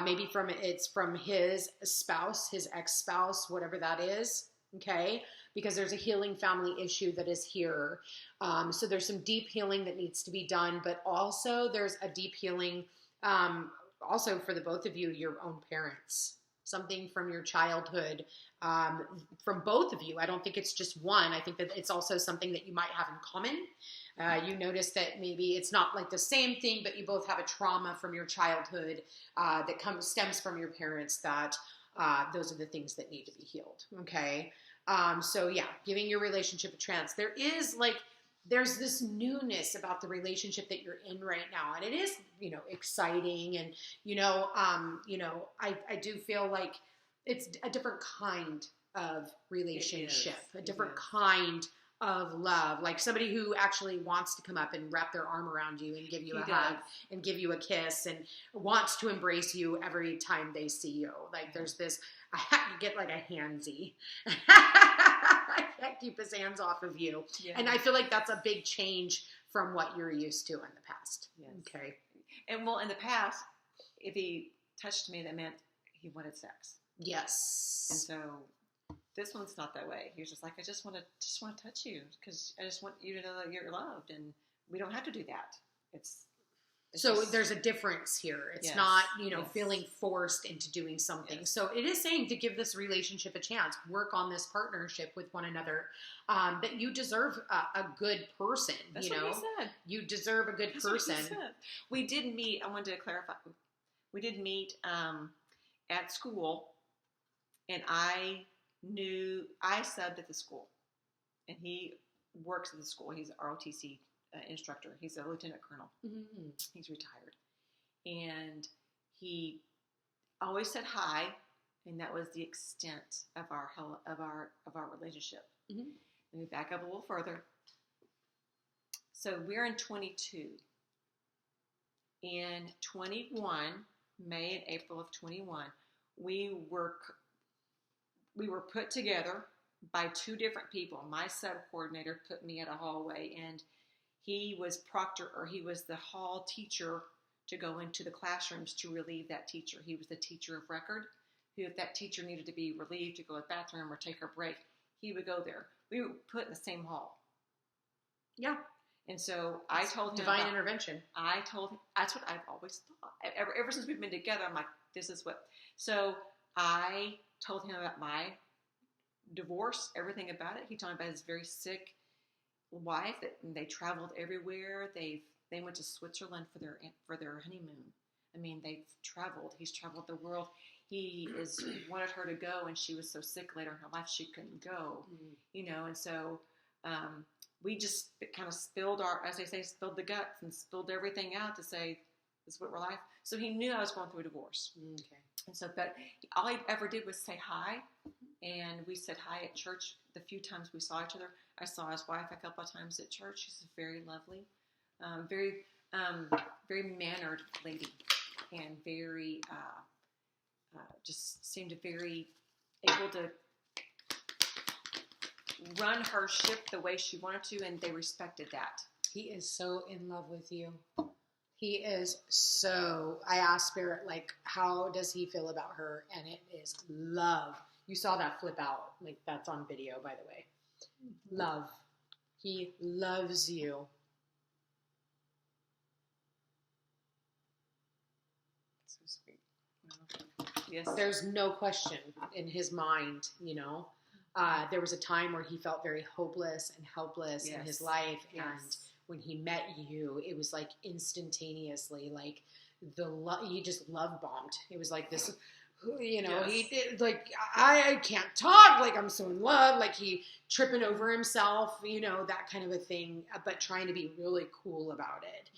Maybe it's from his spouse, his ex-spouse, whatever that is. Okay. Because there's a healing family issue that is here. So there's some deep healing that needs to be done, but also there's a deep healing also for the both of you, your own parents, something from your childhood, from both of you. I don't think it's just one. I think that it's also something that you might have in common. You notice that maybe it's not like the same thing, but you both have a trauma from your childhood that stems from your parents that those are the things that need to be healed. Okay. So yeah, giving your relationship a chance. There's this newness about the relationship that you're in right now. And it is, exciting. And, I do feel like it's a different kind of relationship, a different kind of love, like somebody who actually wants to come up and wrap their arm around you and give you a hug and give you a kiss and wants to embrace you every time they see you. Like there's this, I have to get like a handsy. I can't keep his hands off of you. Yeah. And I feel like that's a big change from what you're used to in the past. Yes. Okay. And well, in the past, if he touched me, that meant he wanted sex. Yes. And so this one's not that way. He was just like, I just want to touch you because I just want you to know that you're loved, and we don't have to do that. It's so just, there's a difference here. It's not, feeling forced into doing something. Yes. So it is saying to give this relationship a chance, work on this partnership with one another, that you deserve a good person. That's what he said. You deserve a good person. What he said. We did meet, I wanted to clarify, we did meet at school, and I subbed at the school, and he works at the school. He's an ROTC instructor. He's a lieutenant colonel. Mm-hmm. He's retired, and he always said hi, and that was the extent of our relationship. Mm-hmm. Let me back up a little further. So we're in 22. In 21, May and April of 21, we were put together by two different people. My sub-coordinator put me at a hallway, and he was he was the hall teacher to go into the classrooms to relieve that teacher. He was the teacher of record, who if that teacher needed to be relieved to go to the bathroom or take a break, he would go there. We were put in the same hall. Yeah. And so I told him divine intervention. I told him, that's what I've always thought. Ever since we've been together, I'm like, this is what. So I told him about my divorce, everything about it. He told me about his very sick wife. That they traveled everywhere. They went to Switzerland for their honeymoon. I mean, they've traveled. He's traveled the world. He wanted her to go, and she was so sick later in her life she couldn't go. Mm-hmm. And so we just kind of spilled spilled the guts and spilled everything out to say this is what we're like. So he knew I was going through a divorce. Okay. And so, but all he ever did was say hi, and we said hi at church the few times we saw each other. I saw his wife a couple of times at church. She's very lovely, very mannered lady, and very just seemed very able to run her ship the way she wanted to, and they respected that. He is so in love with you. He is so, I asked Spirit, like, how does he feel about her? And it is love. You saw that flip out. Like, that's on video, by the way. Love. He loves you. So sweet. Yes. There's no question in his mind, there was a time where he felt very hopeless and helpless in his life. Yes. And when he met you, it was like instantaneously, like he just love bombed. It was like this, he did, like, I can't talk, like I'm so in love, like he tripping over himself, that kind of a thing, but trying to be really cool about it,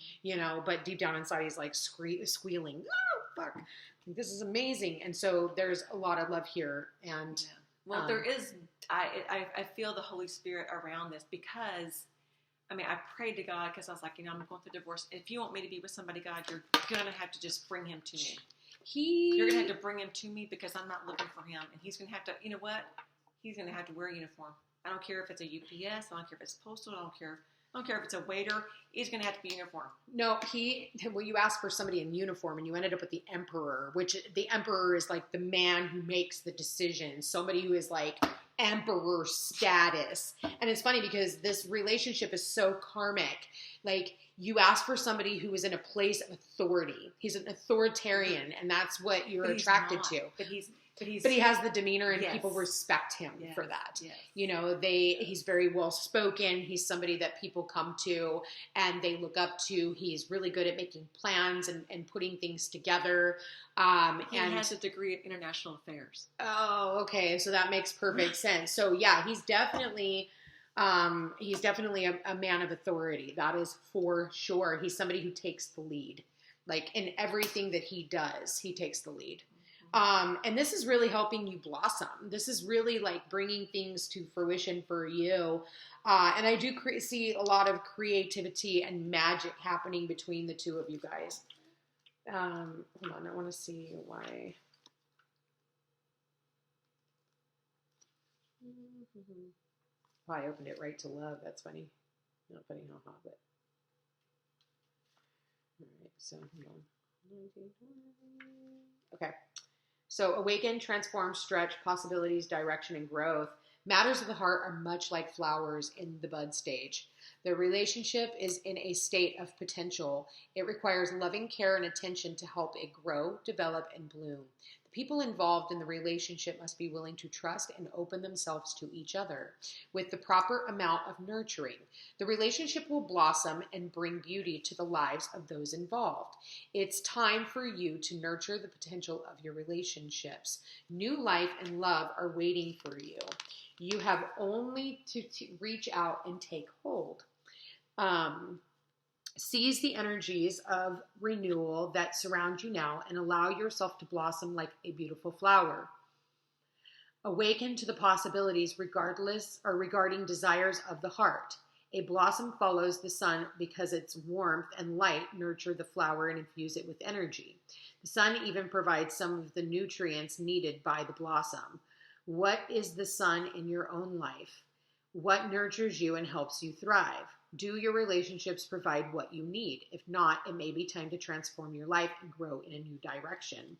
but deep down inside he's like squealing, oh, fuck, this is amazing. And so there's a lot of love here. And well, there is, I feel the Holy Spirit around this because, I prayed to God because I was like, I'm going through divorce. If you want me to be with somebody, God, you're going to have to just bring him to me. You're going to have to bring him to me because I'm not looking for him. And he's going to have to, he's going to have to wear a uniform. I don't care if it's a UPS. I don't care if it's postal. I don't care if it's a waiter. He's going to have to be uniform. No, you asked for somebody in uniform and you ended up with the emperor, which the emperor is like the man who makes the decision. Somebody who is like emperor status. And it's funny because this relationship is so karmic. Like, you ask for somebody who is in a place of authority. He's an authoritarian, and that's what you're attracted to. But he has the demeanor, and people respect him for that. Yes. He's very well spoken. He's somebody that people come to and they look up to. He's really good at making plans and putting things together. He has a degree in international affairs. Oh, okay. So that makes perfect sense. So yeah, he's definitely a man of authority. That is for sure. He's somebody who takes the lead. Like in everything that he does, he takes the lead. And this is really helping you blossom. This is really like bringing things to fruition for you. And I do see a lot of creativity and magic happening between the two of you guys. Hold on, I want to see why. Oh, I opened it right to love. That's funny. Not funny, haha, but. All right, so hold on. Okay. So awaken, transform, stretch, possibilities, direction, and growth. Matters of the heart are much like flowers in the bud stage. The relationship is in a state of potential. It requires loving care and attention to help it grow, develop, and bloom. The people involved in the relationship must be willing to trust and open themselves to each other with the proper amount of nurturing. The relationship will blossom and bring beauty to the lives of those involved. It's time for you to nurture the potential of your relationships. New life and love are waiting for you. You have only to reach out and take hold. Seize the energies of renewal that surround you now and allow yourself to blossom like a beautiful flower. Awaken to the possibilities regarding desires of the heart. A blossom follows the sun because its warmth and light nurture the flower and infuse it with energy. The sun even provides some of the nutrients needed by the blossom. What is the sun in your own life? What nurtures you and helps you thrive? Do your relationships provide what you need? If not, it may be time to transform your life and grow in a new direction.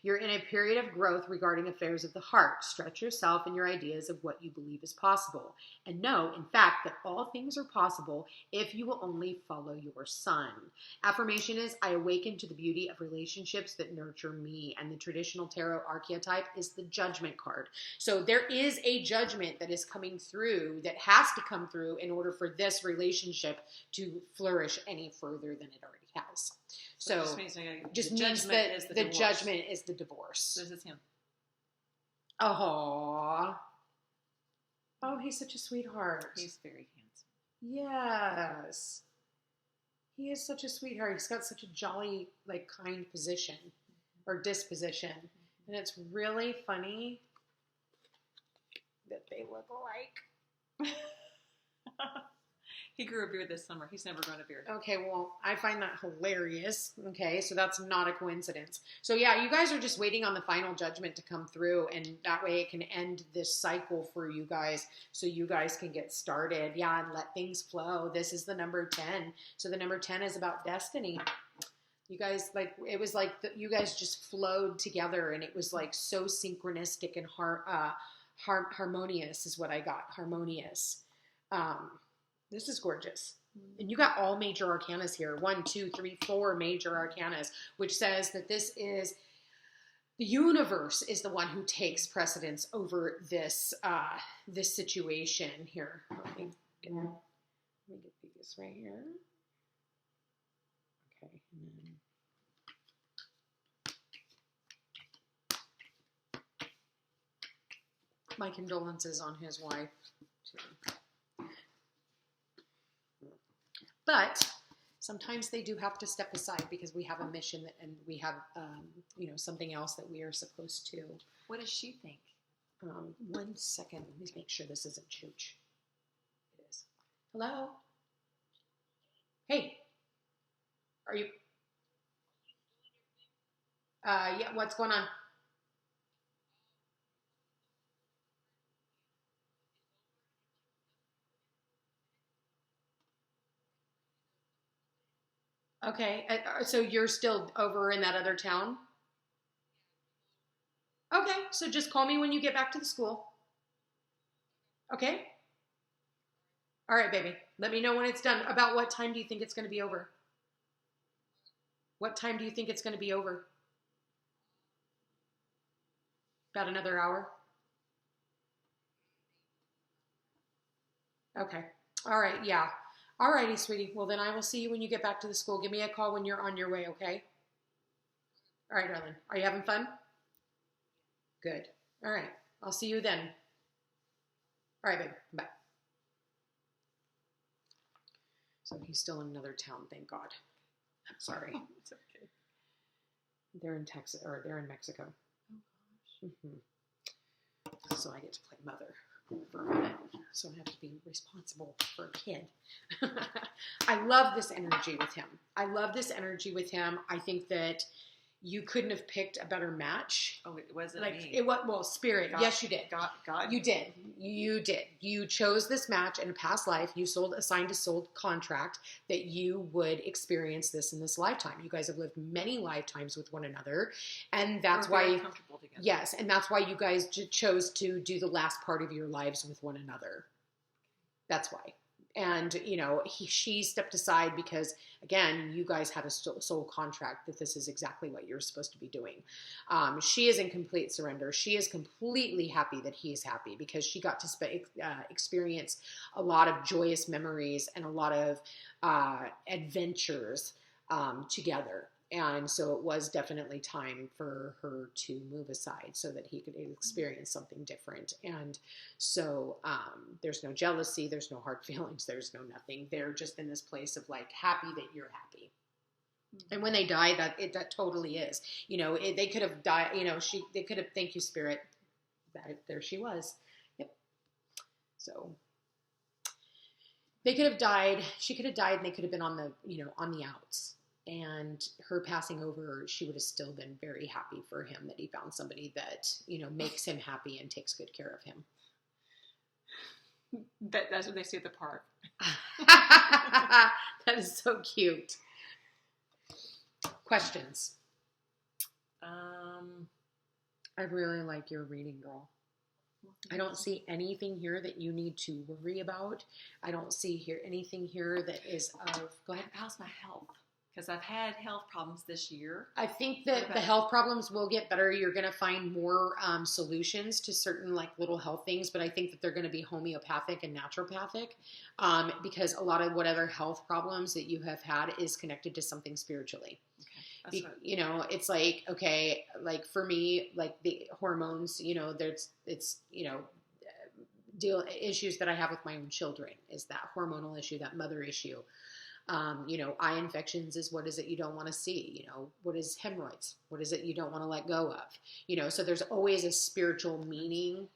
You're in a period of growth regarding affairs of the heart. Stretch yourself and your ideas of what you believe is possible. And know, in fact, that all things are possible if you will only follow your sun. Affirmation is, I awaken to the beauty of relationships that nurture me. And the traditional tarot archetype is the judgment card. So there is a judgment that is coming through, that has to come through in order for this relationship to flourish any further than it already has. So it just means that the judgment is the divorce. This is him. Oh, he's such a sweetheart. He's very handsome. Yes. He is such a sweetheart. He's got such a jolly, like, kind position or disposition. And it's really funny that they look alike. He grew a beard this summer. He's never grown a beard. Okay, well, I find that hilarious. Okay, so that's not a coincidence. So yeah, you guys are just waiting on the final judgment to come through, and that way it can end this cycle for you guys, so you guys can get started. Yeah, and let things flow. This is the number 10. So the number 10 is about destiny. You guys, like, it was like you guys just flowed together, and it was like so synchronistic and harmonious is what I got. Harmonious. This is gorgeous. And you got all major arcanas here. 1, 2, 3, 4 major arcanas, which says that this is, the universe is the one who takes precedence over this, this situation here. Let me get this right here. Okay. And then my condolences on his wife, too. But sometimes they do have to step aside because we have a mission and we have, something else that we are supposed to. What does she think? 1 second. Let me make sure this isn't Chooch. It is. Hello? Hey. Are you? Yeah, what's going on? Okay, so you're still over in that other town? Okay, so just call me when you get back to the school. Okay? All right, baby. Let me know when it's done. About what time do you think it's going to be over? What time do you think it's going to be over? About another hour? Okay. All right, yeah. All righty, sweetie. Well, then I will see you when you get back to the school. Give me a call when you're on your way, okay? All right, darling. Are you having fun? Good. All right. I'll see you then. All right, babe. Bye. So he's still in another town, thank God. I'm sorry. It's okay. They're in Texas, or they're in Mexico. So I get to play mother for a minute. So I have to be responsible for a kid. I love this energy with him. I love this energy with him. I think that you couldn't have picked a better match. Oh, it wasn't like me. It was, well, spirit. God, yes, you did. God. You did. You did. You chose this match in a past life. You signed a soul contract that you would experience this in this lifetime. You guys have lived many lifetimes with one another, and that's We're very why. comfortable together. Yes, and that's why you guys chose to do the last part of your lives with one another. That's why. And, you know, she stepped aside because, again, you guys had a soul contract that this is exactly what you're supposed to be doing. She is in complete surrender. She is completely happy that he's happy because she got to experience a lot of joyous memories and a lot of adventures together. And so it was definitely time for her to move aside so that he could experience something different. And so there's no jealousy, there's no hard feelings, there's no nothing. They're just in this place of like happy that you're happy. And when they die, that totally is. You know, they could have died. You know, they could have. Thank you, Spirit. There she was. Yep. So they could have died. She could have died, and they could have been on the outs. And her passing over, she would have still been very happy for him that he found somebody that, you know, makes him happy and takes good care of him. That's what they see at the park. That is so cute. Questions? I really like your reading, girl. I don't see anything here that you need to worry about. I don't see anything here that is of... Go ahead. How's my health? Because I've had health problems this year. I think that the health problems will get better. You're going to find more solutions to certain like little health things, but I think that they're going to be homeopathic and naturopathic because a lot of whatever health problems that you have had is connected to something spiritually. Okay. You know, it's like, okay, like for me, like the hormones, you know, it's, you know, issues that I have with my own children is that hormonal issue, that mother issue. You know, eye infections is what is it you don't want to see? You know, what is hemorrhoids? What is it you don't want to let go of? You know, so there's always a spiritual meaning.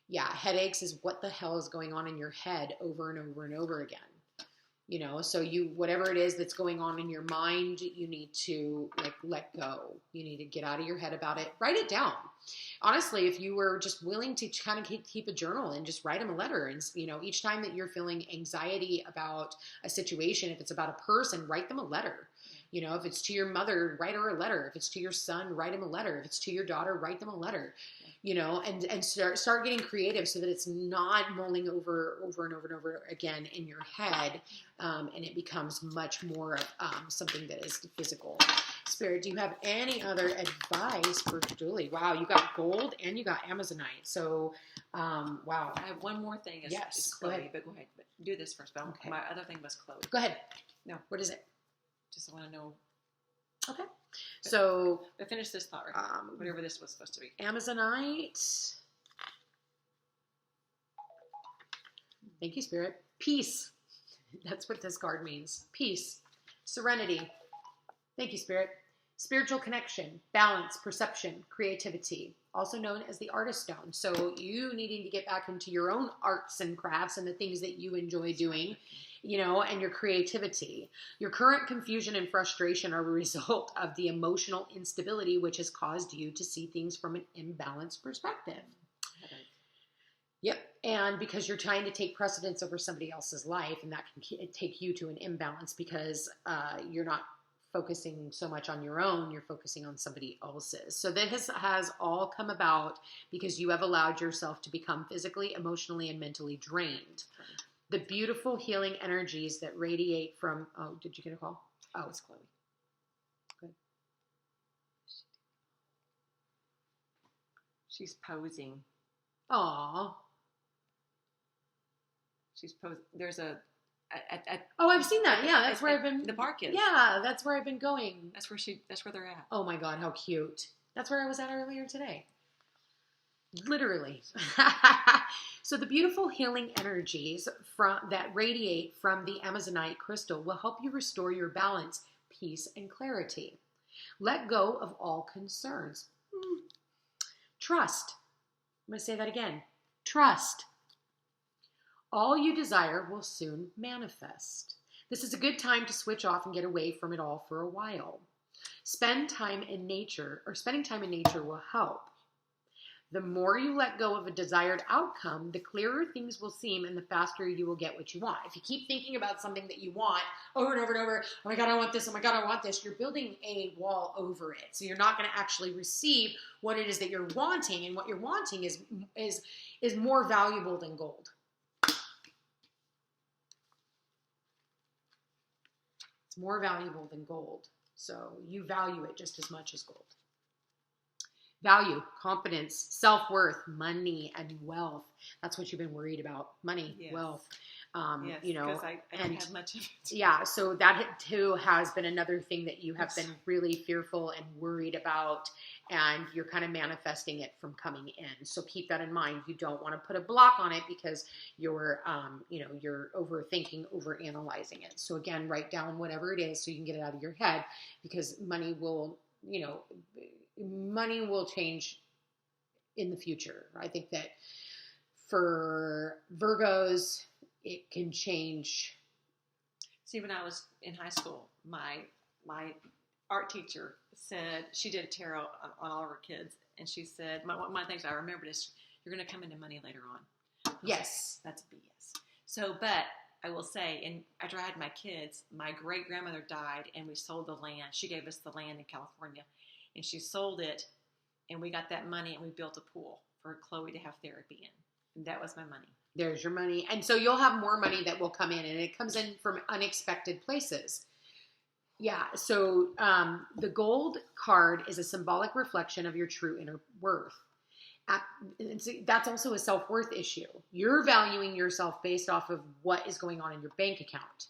Yeah, headaches is what the hell is going on in your head over and over and over again. You know, so whatever it is that's going on in your mind, you need to like let go. You need to get out of your head about it. Write it down. Honestly, if you were just willing to kind of keep a journal and just write them a letter, and you know, each time that you're feeling anxiety about a situation, if it's about a person, write them a letter. You know, if it's to your mother, write her a letter. If it's to your son, write him a letter. If it's to your daughter, write them a letter. You know, and start getting creative so that it's not mulling over and over and over again in your head, and it becomes much more of something that is physical. Spirit, do you have any other advice for Julie? Wow, you got gold and you got Amazonite. So, wow. I have one more thing. It's Chloe, go ahead. But go ahead. But do this first. But okay. My other thing was Chloe. Go ahead. No, what is it? Just want to know. Okay. So, finish this thought, right? Whatever this was supposed to be. Amazonite. Thank you, Spirit. Peace. That's what this card means. Peace. Serenity. Thank you, Spirit. Spiritual connection, balance, perception, creativity, also known as the artist stone. So you needing to get back into your own arts and crafts and the things that you enjoy doing, you know, and your creativity. Your current confusion and frustration are a result of the emotional instability, which has caused you to see things from an imbalanced perspective. Yep. And because you're trying to take precedence over somebody else's life, and that can take you to an imbalance because you're not focusing so much on your own, you're focusing on somebody else's. So this has all come about because you have allowed yourself to become physically, emotionally, and mentally drained. The beautiful healing energies that radiate from, oh, did you get a call? Oh, it's Chloe. Good. She's posing. Aww. She's posing. There's a... oh, I've seen that. Yeah, that's where I've been. The park is. Yeah, that's where I've been going. That's where they're at. Oh my God, how cute. That's where I was at earlier today. Literally. So the beautiful healing energies that radiate from the Amazonite crystal will help you restore your balance, peace, and clarity. Let go of all concerns. trust. I'm going to say that again. Trust. All you desire will soon manifest. This is a good time to switch off and get away from it all for a while. Spending time in nature will help. The more you let go of a desired outcome, the clearer things will seem and the faster you will get what you want. If you keep thinking about something that you want over and over and over, oh my God, I want this, oh my God, I want this, you're building a wall over it. So you're not going to actually receive what it is that you're wanting, and what you're wanting is more valuable than gold. It's more valuable than gold. So you value it just as much as gold. Value, confidence, self-worth, money, and wealth. That's what you've been worried about. Money, yes. Wealth. Yes, because I don't have much of it. Yeah, so that too has been another thing that you have been really fearful and worried about, and you're kind of manifesting it from coming in. So keep that in mind. You don't want to put a block on it because you're overthinking, overanalyzing it. So again, write down whatever it is so you can get it out of your head, because money will change in the future. I think that for Virgos, it can change. See, when I was in high school, my art teacher said, she did a tarot on all of her kids, and she said, one of the things I remembered is, you're going to come into money later on. Yes. That's BS. So, but I will say, and after I had my kids, my great-grandmother died, and we sold the land. She gave us the land in California, and she sold it, and we got that money, and we built a pool for Chloe to have therapy in. And that was my money. There's your money. And so you'll have more money that will come in, and it comes in from unexpected places. Yeah. So the gold card is a symbolic reflection of your true inner worth. That's also a self-worth issue. You're valuing yourself based off of what is going on in your bank account.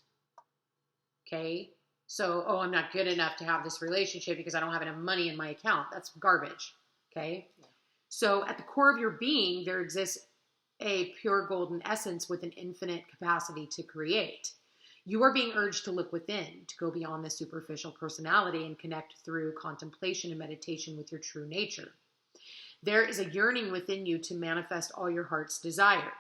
Okay. So, I'm not good enough to have this relationship because I don't have enough money in my account. That's garbage. Okay. Yeah. So at the core of your being, there exists a pure golden essence with an infinite capacity to create. You are being urged to look within, to go beyond the superficial personality and connect through contemplation and meditation with your true nature. There is a yearning within you to manifest all your heart's desire.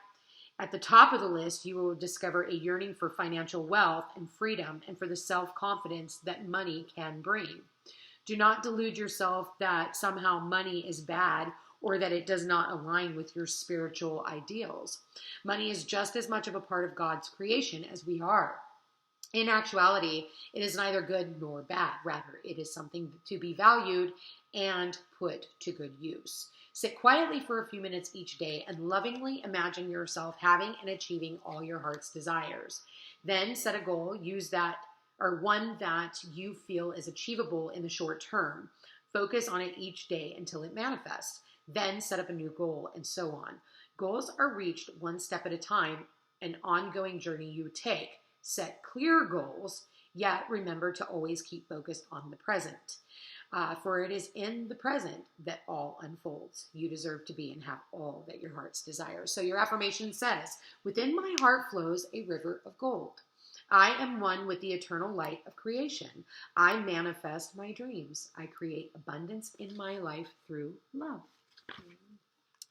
At the top of the list, you will discover a yearning for financial wealth and freedom, and for the self-confidence that money can bring. Do not delude yourself that somehow money is bad, or that it does not align with your spiritual ideals. Money is just as much of a part of God's creation as we are. In actuality, it is neither good nor bad. Rather, it is something to be valued and put to good use. Sit quietly for a few minutes each day and lovingly imagine yourself having and achieving all your heart's desires. Then set a goal, one that you feel is achievable in the short term. Focus on it each day until it manifests. Then set up a new goal, and so on. Goals are reached one step at a time, an ongoing journey you take. Set clear goals, yet remember to always keep focused on the present. For it is in the present that all unfolds. You deserve to be and have all that your heart's desires. So your affirmation says, within my heart flows a river of gold. I am one with the eternal light of creation. I manifest my dreams. I create abundance in my life through love.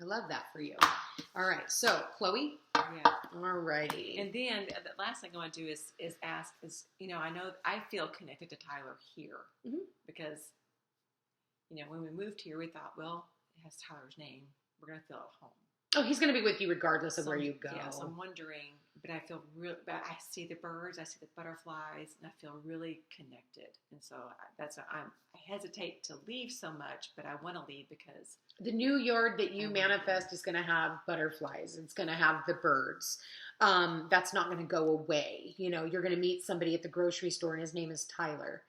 I love that for you. All right. So, Chloe? Yeah. All righty. And then the last thing I want to do is ask is, I know I feel connected to Tyler here because, when we moved here, we thought, well, it has Tyler's name. We're going to feel at home. Oh, he's going to be with you regardless of where you go. Yeah, so I'm wondering, but I feel I see the birds, I see the butterflies, and I feel really connected. And so I hesitate to leave so much, but I want to leave because the new yard that you manifest is going to have butterflies. It's going to have the birds. That's not going to go away. You're going to meet somebody at the grocery store and his name is Tyler.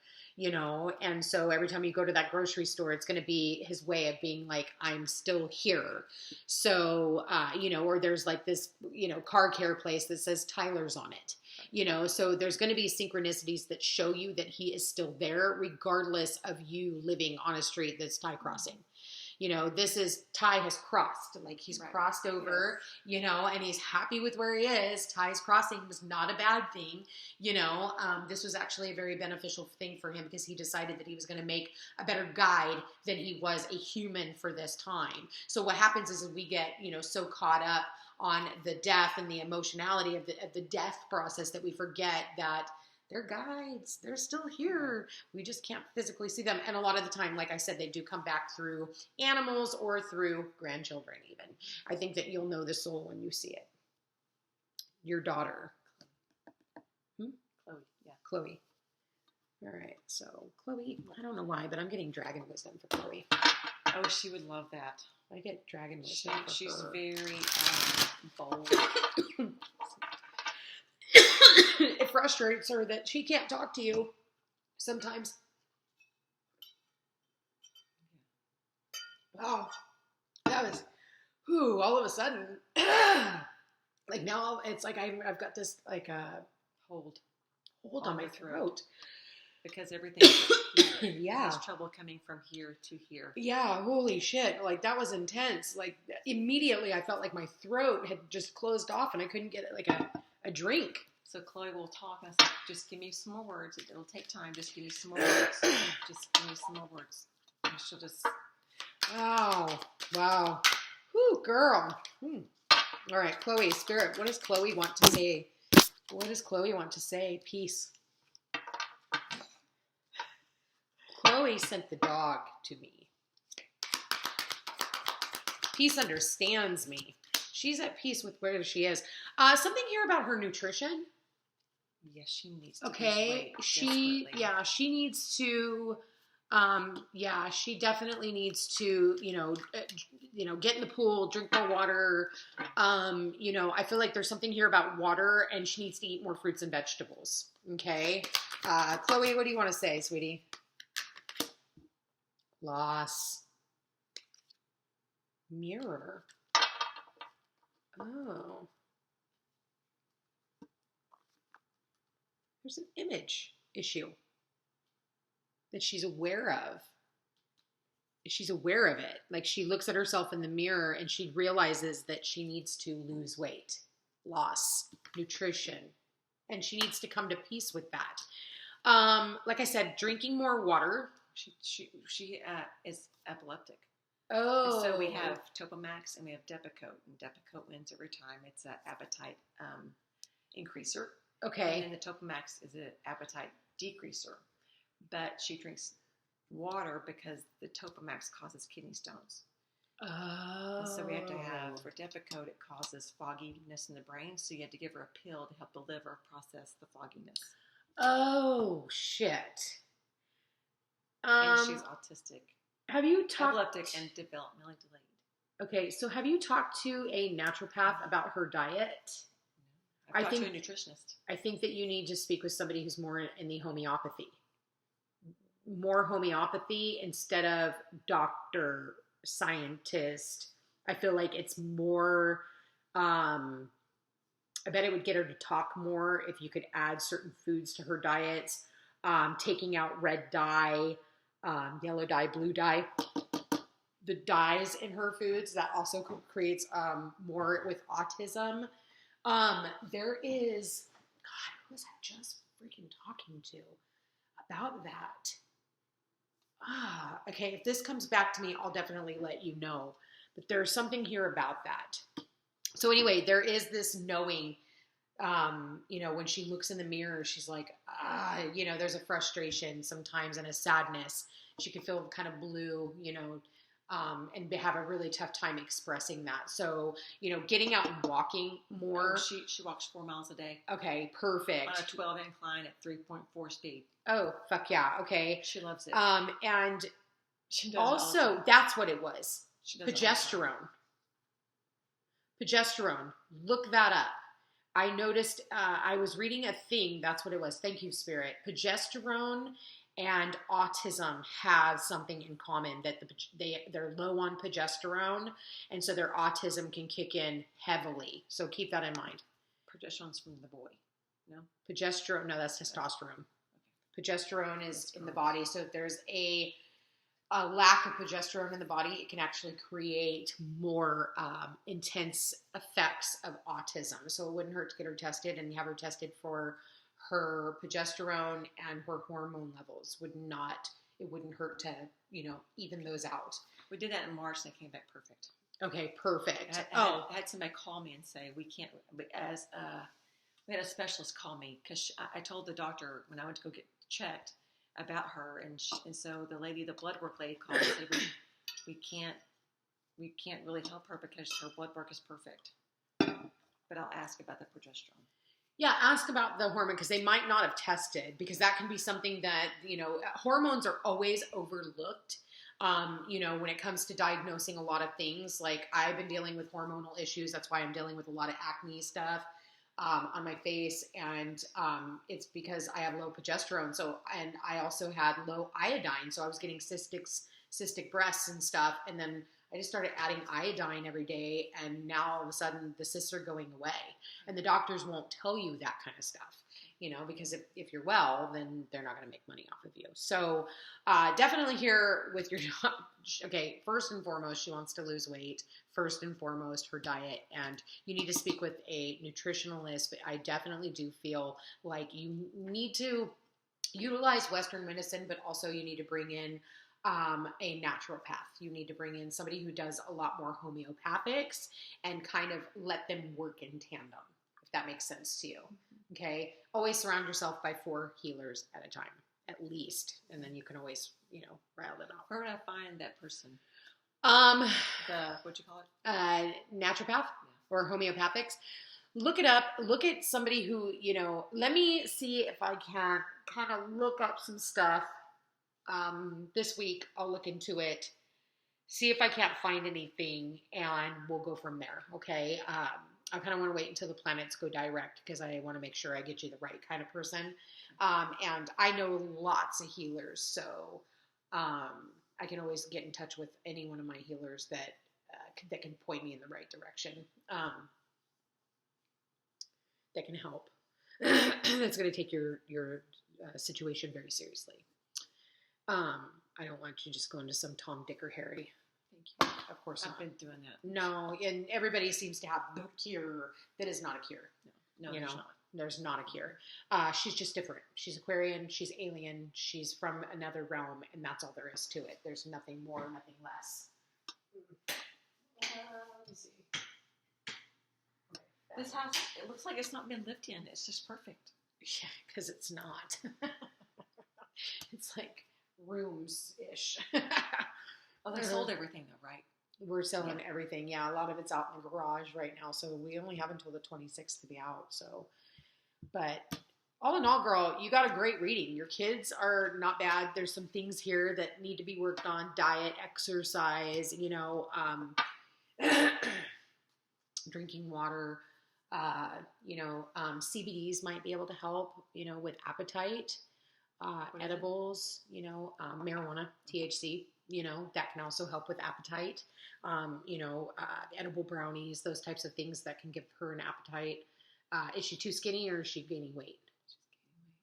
And so every time you go to that grocery store, it's going to be his way of being like, I'm still here. So, or there's like this, car care place that says Tyler's on it, so there's going to be synchronicities that show you that he is still there, regardless of you living on a street that's tie crossing, this is Ty has crossed, like he's crossed over, and he's happy with where he is. Ty's crossing was not a bad thing. This was actually a very beneficial thing for him because he decided that he was going to make a better guide than he was a human for this time. So what happens is we get, so caught up on the death and the emotionality of the death process that we forget that they're guides. They're still here. We just can't physically see them. And a lot of the time, like I said, they do come back through animals or through grandchildren even. I think that you'll know the soul when you see it. Your daughter. Chloe, yeah. Chloe. All right. So Chloe, I don't know why, but I'm getting dragon wisdom for Chloe. Oh, she would love that. I get dragon wisdom for she's her. very bold. It frustrates her that she can't talk to you sometimes. Wow. That was, all of a sudden, like now it's like I've got this like hold on my throat. Because everything yeah. has trouble coming from here to here. Yeah, holy shit. Like that was intense. Like immediately I felt like my throat had just closed off and I couldn't get like a drink. So Chloe will talk and I said, just give me some more words. It'll take time. Just give me some more words. Just give me some more words. And she'll just... Wow. Whew, girl. All right, Chloe, Spirit, what does Chloe want to say? What does Chloe want to say? Peace. Chloe sent the dog to me. Peace understands me. She's at peace with where she is. Something here about her nutrition. Yes, she needs to. Okay, she needs to. She definitely needs to. Get in the pool, drink more water. I feel like there's something here about water, and she needs to eat more fruits and vegetables. Okay, Chloe, what do you want to say, sweetie? Loss. Mirror. Oh. There's an image issue that she's aware of. She's aware of it. Like she looks at herself in the mirror and she realizes that she needs to lose weight, loss, nutrition, and she needs to come to peace with that. Like I said, drinking more water. She is epileptic. Oh. So we have Topamax and we have Depakote. And Depakote wins every time. It's an appetite increaser. Okay. And then the Topamax is an appetite decreaser. But she drinks water because the Topamax causes kidney stones. Oh. And so we have to have, for Depakote, it causes fogginess in the brain. So you have to give her a pill to help the liver process the fogginess. Oh, shit. And she's autistic. Have you talked... Epileptic and developmentally delayed. Okay, so have you talked to a naturopath about her diet? I've talked to a nutritionist. I think that you need to speak with somebody who's more in the homeopathy. More homeopathy instead of doctor, scientist. I feel like it's more... I bet it would get her to talk more if you could add certain foods to her diets. Taking out red dye, yellow dye, blue dye. The dyes in her foods, that also creates more with autism. There is, God, who was I just freaking talking to about that? Okay, if this comes back to me, I'll definitely let you know. But there's something here about that. So anyway, there is this knowing, when she looks in the mirror, she's like, there's a frustration sometimes and a sadness. She can feel kind of blue, and have a really tough time expressing that. So, getting out and walking more. Oh, she walks 4 miles a day. Okay, perfect. On a 12 incline at 3.4 speed. Oh, fuck yeah. Okay. She loves it. And she does also, that's what it was. Progesterone. Progesterone. Look that up. I noticed, I was reading a thing, that's what it was. Thank you, Spirit. Progesterone and autism have something in common, that they're low on progesterone, and so their autism can kick in heavily. So keep that in mind. Progesterone's from the boy, no? Progesterone, no, that's testosterone. Okay. Progesterone is in the body, so there's a a lack of progesterone in the body, it can actually create more intense effects of autism. So it wouldn't hurt to get her tested and have her tested for her progesterone and her hormone levels. It wouldn't hurt to, even those out. We did that in March and it came back perfect. Okay, perfect. I had somebody call me and say, we had a specialist call me because I told the doctor when I went to go get checked about her, and so the blood work lady called and said, we can't really help her because her blood work is perfect. But I'll ask about the progesterone. Yeah, ask about the hormone because they might not have tested, because that can be something that, hormones are always overlooked. When it comes to diagnosing a lot of things. Like, I've been dealing with hormonal issues. That's why I'm dealing with a lot of acne stuff on my face. And it's because I have low progesterone. And I also had low iodine. So I was getting cystic breasts and stuff. And then I just started adding iodine every day. And now all of a sudden the cysts are going away. And the doctors won't tell you that kind of stuff. Because if you're well, then they're not going to make money off of you. So definitely here with your, okay, first and foremost, she wants to lose weight. First and foremost, her diet. And you need to speak with a nutritionalist. But I definitely do feel like you need to utilize Western medicine, but also you need to bring in a naturopath. You need to bring in somebody who does a lot more homeopathics and kind of let them work in tandem, if that makes sense to you. Okay. Always surround yourself by 4 healers at a time, at least. And then you can always, rile them out. Where would I find that person? What'd you call it? Naturopath or homeopathics. Look it up. Look at somebody who, let me see if I can kind of look up some stuff. This week I'll look into it, see if I can't find anything, and we'll go from there. Okay. I kind of want to wait until the planets go direct because I want to make sure I get you the right kind of person. And I know lots of healers, so I can always get in touch with any one of my healers that can point me in the right direction. That can help. That's going to take your situation very seriously. I don't want you just going to some Tom, Dick, or Harry. Thank you. Of course not. I've been doing that. No, and everybody seems to have the cure. That is not a cure. No, there's not. There's not a cure. She's just different. She's Aquarian. She's alien. She's from another realm, and that's all there is to it. There's nothing more, nothing less. Let me see. This house, it looks like it's not been lived in. It's just perfect. Yeah, because it's not. It's like rooms-ish. Oh, they sold everything though, right? We're selling everything. Yeah, a lot of it's out in the garage right now, so we only have until the 26th to be out. So, but all in all, girl, you got a great reading. Your kids are not bad. There's some things here that need to be worked on: diet, exercise. Drinking water. CBDs might be able to help. With appetite. Edibles. Marijuana, THC. That can also help with appetite. Edible brownies, those types of things that can give her an appetite. Is she too skinny or is she gaining weight?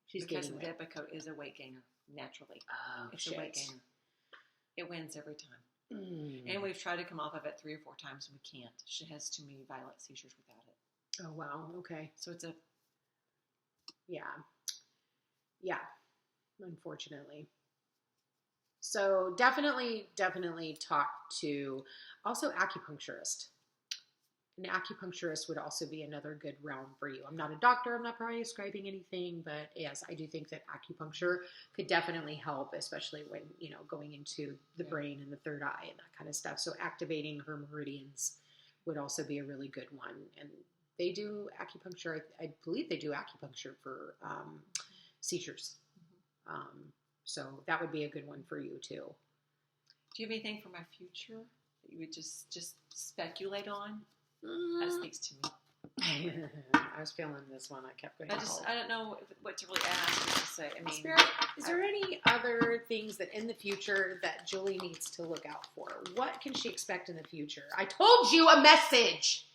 She's because gaining weight. Because the Depakote is a weight gainer, naturally. Oh, it's a weight gainer. It wins every time. And we've tried to come off of it 3 or 4 times and we can't. She has too many violent seizures without it. Oh, wow. Okay. So it's a... Yeah. Unfortunately. So definitely talk to also acupuncturist. An acupuncturist would also be another good realm for you. I'm not a doctor. I'm not prescribing anything, but yes, I do think that acupuncture could definitely help, especially when, going into the brain and the third eye and that kind of stuff. So activating her meridians would also be a really good one. And they do acupuncture. I believe they do acupuncture for seizures. So that would be a good one for you too. Do you have anything for my future that you would just speculate on? That speaks to me. I was feeling this one. I kept going. I don't know what to really ask. What to say. I mean, Spirit, is there any other things that in the future that Julie needs to look out for? What can she expect in the future? I told you a message.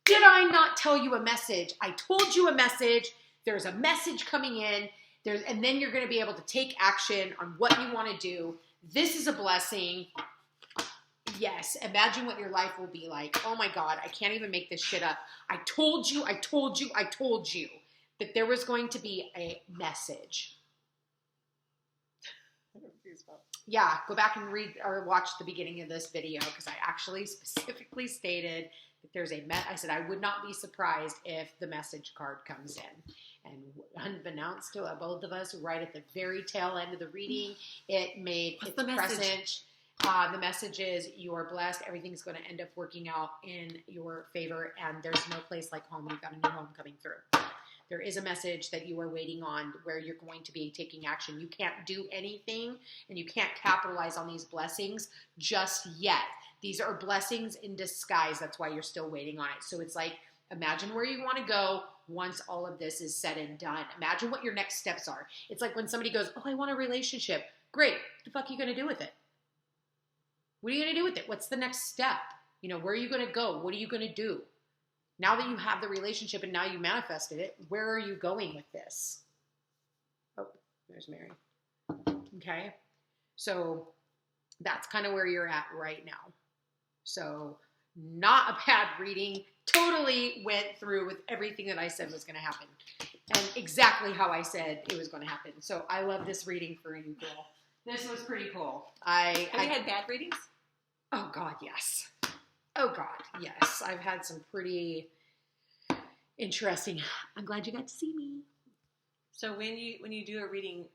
Did I not tell you a message? I told you a message. There's a message coming in. And then you're going to be able to take action on what you want to do. This is a blessing. Yes, imagine what your life will be like. Oh my God, I can't even make this shit up. I told you that there was going to be a message. Yeah, go back and read or watch the beginning of this video because I actually specifically stated that there's I said I would not be surprised if the message card comes in. And unbeknownst to both of us, right at the very tail end of the reading, it made its present. The message is you are blessed. Everything's going to end up working out in your favor, and there's no place like home. You've got a new home coming through. There is a message that you are waiting on where you're going to be taking action. You can't do anything, and you can't capitalize on these blessings just yet. These are blessings in disguise. That's why you're still waiting on it. So it's like, imagine where you want to go once all of this is said and done. Imagine what your next steps are. It's like when somebody goes, oh, I want a relationship. Great. What the fuck are you going to do with it? What are you going to do with it? What's the next step? You know, where are you going to go? What are you going to do? Now that you have the relationship and now you manifested it, where are you going with this? Oh, there's Mary. Okay. So that's kind of where you're at right now. So not a bad reading. Totally went through with everything that I said was going to happen. And exactly how I said it was going to happen. So I love this reading for you, girl. This was pretty cool. Have you had bad readings? Oh, God, yes. Oh, God, yes. I've had some pretty interesting. I'm glad you got to see me. So when you do a reading,